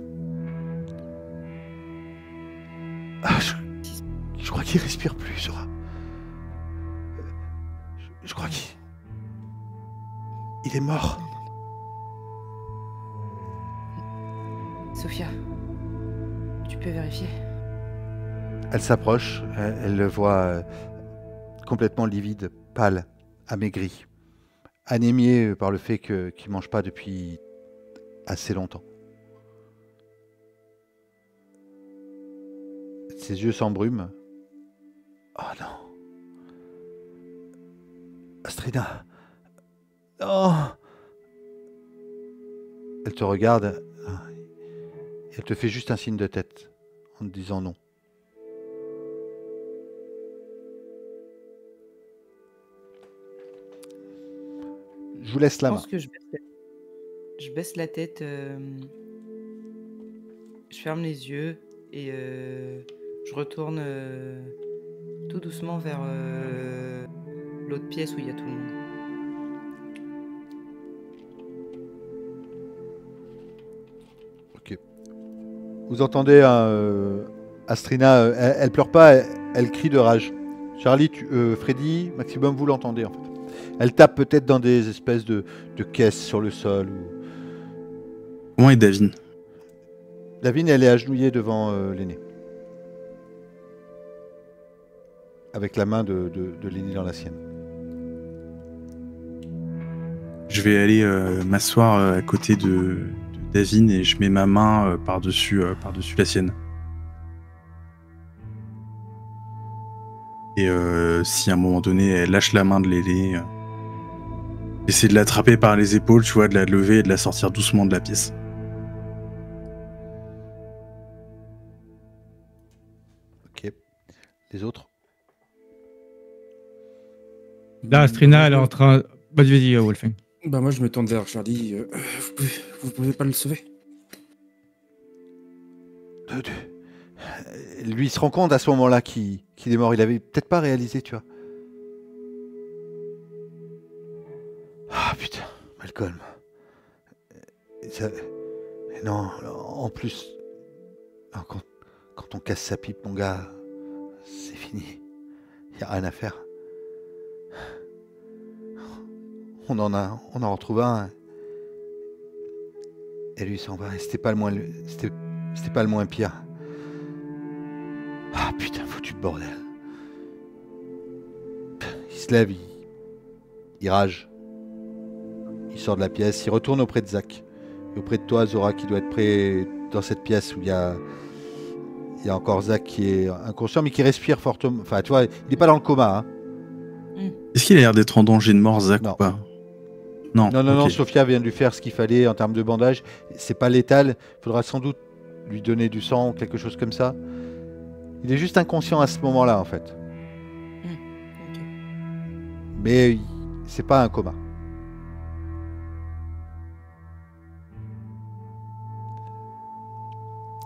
[SPEAKER 1] Ah, je crois qu'il respire plus, Zora. Je crois qu'il est mort.
[SPEAKER 5] Sophia, tu peux vérifier?
[SPEAKER 1] Elle s'approche, elle le voit complètement livide, pâle, amaigri, anémié par le fait qu'il ne mange pas depuis assez longtemps. Ses yeux s'embrument. Oh non. Astrina. Non. Elle te regarde. Et elle te fait juste un signe de tête en te disant non. Je vous laisse la
[SPEAKER 5] Je
[SPEAKER 1] main.
[SPEAKER 5] pense que je baisse la tête, je ferme les yeux et je retourne tout doucement vers l'autre pièce où il y a tout le monde.
[SPEAKER 1] Ok. Vous entendez Astrina, elle pleure pas, elle crie de rage. Charlie, Freddy, Maximum, vous l'entendez en fait. Elle tape peut-être dans des espèces de caisses sur le sol.
[SPEAKER 3] Comment est Davine?
[SPEAKER 1] Davine, elle est agenouillée devant l'aîné. Avec la main de l'aîné dans la sienne.
[SPEAKER 3] Je vais aller m'asseoir à côté de Davine et je mets ma main par-dessus la sienne. Et si à un moment donné elle lâche la main de l'aîné, j'essaie de l'attraper par les épaules, tu vois, de la lever et de la sortir doucement de la pièce.
[SPEAKER 1] Ok. Les autres?
[SPEAKER 4] Là, Astrina, elle est en train. Vas-y, Wolfgang.
[SPEAKER 2] Bah moi je me tourne vers Charlie. Vous pouvez pas le sauver?
[SPEAKER 1] Lui, il se rend compte à ce moment-là qu'il est mort. Il avait peut-être pas réalisé, tu vois. Ah putain, Malcolm. Non, en plus, quand on casse sa pipe, mon gars, c'est fini. Y a rien à faire. On en retrouve un. Et lui s'en va. Et c'était pas le moins pire. Ah putain, foutu bordel. Il se lève, il rage. Il sort de la pièce, il retourne auprès de Zach. Et auprès de toi, Zora, qui doit être près dans cette pièce où il y a encore Zach qui est inconscient, mais qui respire fortement. Enfin, tu vois, il n'est pas dans le coma. Hein.
[SPEAKER 3] Est-ce qu'il a l'air d'être en danger de mort, Zach,
[SPEAKER 1] Non.
[SPEAKER 3] ou pas? Non,
[SPEAKER 1] Non,
[SPEAKER 3] ok.
[SPEAKER 1] Sophia vient de lui faire ce qu'il fallait en termes de bandage. C'est pas létal. Il faudra sans doute lui donner du sang ou quelque chose comme ça. Il est juste inconscient à ce moment-là, en fait.
[SPEAKER 5] Ok.
[SPEAKER 1] Mais c'est pas un coma.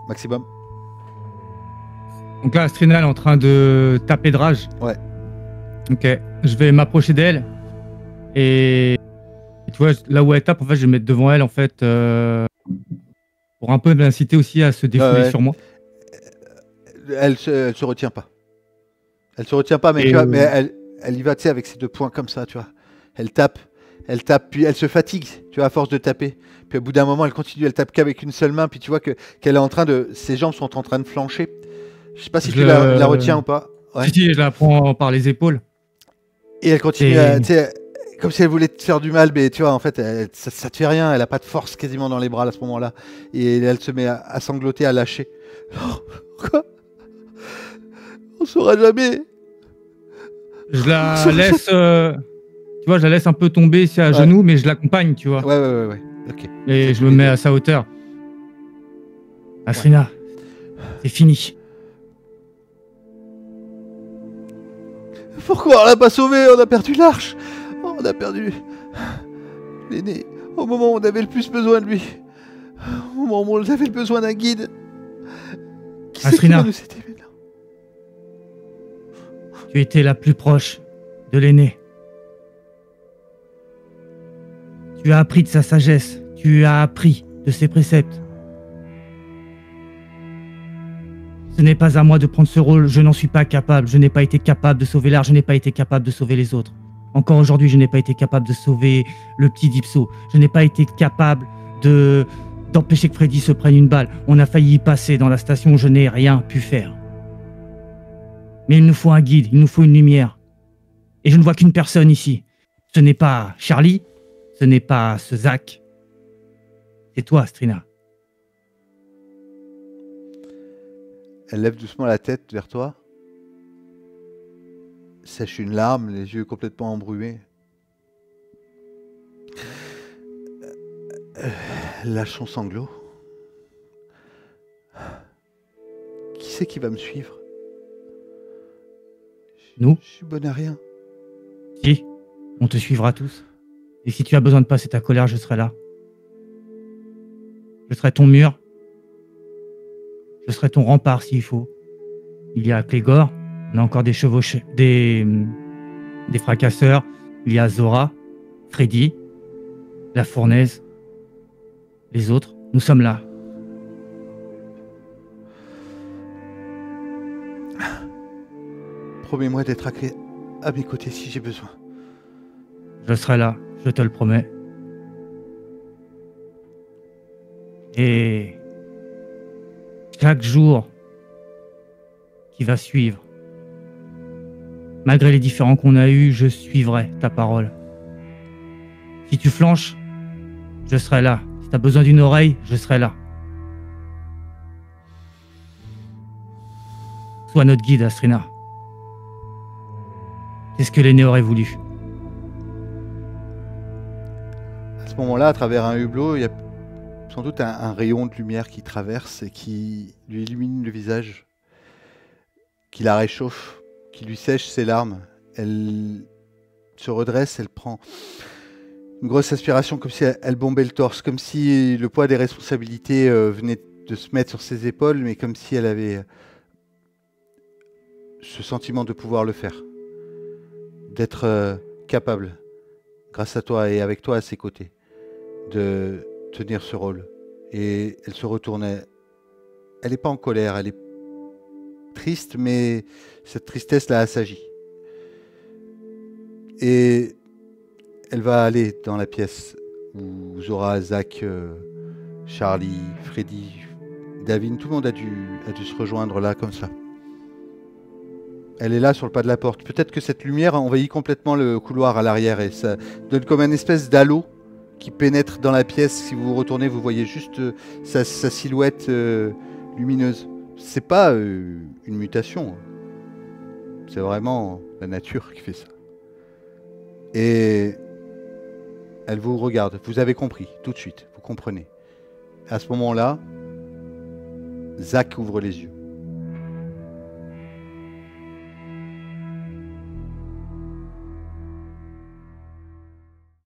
[SPEAKER 1] Maximum.
[SPEAKER 4] Donc là, Astrina, elle est en train de taper de rage.
[SPEAKER 1] Ouais.
[SPEAKER 4] Ok. Je vais m'approcher d'elle. Et tu vois, là où elle tape, en fait, je vais me mettre devant elle, en fait, pour un peu l'inciter aussi à se défouler
[SPEAKER 1] Ouais.
[SPEAKER 4] sur moi.
[SPEAKER 1] Elle se retient pas. Elle se retient pas, mais,
[SPEAKER 4] Et
[SPEAKER 1] tu vois, mais elle y va, tu sais, avec ses 2 poings comme ça, tu vois. Elle tape, puis elle se fatigue, tu vois, à force de taper. Puis au bout d'un moment, elle continue, elle tape qu'avec une seule main, puis tu vois qu'elle est en train de... Ses jambes sont en train de flancher. Je sais pas si tu la retiens ou pas. Ouais.
[SPEAKER 4] Si, je la prends par les épaules.
[SPEAKER 1] Et elle continue, tu sais, comme si elle voulait te faire du mal, mais tu vois, en fait, ça te fait rien, elle a pas de force quasiment dans les bras à ce moment-là. Et elle se met à sangloter, à lâcher. Quoi? On saura jamais.
[SPEAKER 4] Je la laisse, tu vois, je la laisse un peu tomber ici à genoux, mais je l'accompagne, tu vois.
[SPEAKER 1] Ouais. Ok.
[SPEAKER 4] Et je me mets à sa hauteur. Asrina, c'est fini.
[SPEAKER 1] Pourquoi on l'a pas sauvé? On a perdu l'arche. On a perdu l'aîné au moment où on avait le plus besoin de lui. Au moment où on avait besoin d'un guide. Qui c'est qui va nous aider maintenant?
[SPEAKER 4] Tu étais la plus proche de l'aîné. Tu as appris de sa sagesse. Tu as appris de ses préceptes. Ce n'est pas à moi de prendre ce rôle. Je n'en suis pas capable. Je n'ai pas été capable de sauver l'art. Je n'ai pas été capable de sauver les autres. Encore aujourd'hui, je n'ai pas été capable de sauver le petit Dipso. Je n'ai pas été capable d'empêcher que Freddy se prenne une balle. On a failli y passer dans la station. Je n'ai rien pu faire. Mais il nous faut un guide, il nous faut une lumière. Et je ne vois qu'une personne ici. Ce n'est pas Charlie, ce n'est pas ce Zach. C'est toi, Strina.
[SPEAKER 1] Elle lève doucement la tête vers toi. Sèche une larme, les yeux complètement embrumés. Elle lâche son sanglot. Qui c'est qui va me suivre?
[SPEAKER 4] Nous?
[SPEAKER 1] Je suis bonne à rien.
[SPEAKER 4] Si, on te suivra tous. Et si tu as besoin de passer ta colère, je serai là. Je serai ton mur. Je serai ton rempart s'il faut. Il y a Clégor, on a encore des chevauchés, des fracasseurs. Il y a Zora, Freddy, la fournaise. Les autres, nous sommes là.
[SPEAKER 1] Promets-moi d'être à mes côtés si j'ai besoin.
[SPEAKER 4] Je serai là, je te le promets. Et chaque jour qui va suivre, malgré les différends qu'on a eus, je suivrai ta parole. Si tu flanches, je serai là. Si tu as besoin d'une oreille, je serai là. Sois notre guide, Asrina. C'est ce que l'aîné aurait voulu.
[SPEAKER 1] À ce moment-là, à travers un hublot, il y a sans doute un rayon de lumière qui traverse et qui lui illumine le visage, qui la réchauffe, qui lui sèche ses larmes. Elle se redresse, elle prend une grosse aspiration comme si elle bombait le torse, comme si le poids des responsabilités venait de se mettre sur ses épaules, mais comme si elle avait ce sentiment de pouvoir le faire, d'être capable, grâce à toi et avec toi à ses côtés, de tenir ce rôle. Et elle se retourne, elle n'est pas en colère, elle est triste, mais cette tristesse l'a assagie. Et elle va aller dans la pièce où Zora, Zach, Charlie, Freddy, David, tout le monde a dû se rejoindre là comme ça. Elle est là sur le pas de la porte. Peut-être que cette lumière envahit complètement le couloir à l'arrière et ça donne comme une espèce d'halo qui pénètre dans la pièce. Si vous vous retournez, vous voyez juste sa silhouette lumineuse. C'est pas une mutation. C'est vraiment la nature qui fait ça. Et elle vous regarde. Vous avez compris tout de suite. Vous comprenez. À ce moment-là, Zach ouvre les yeux.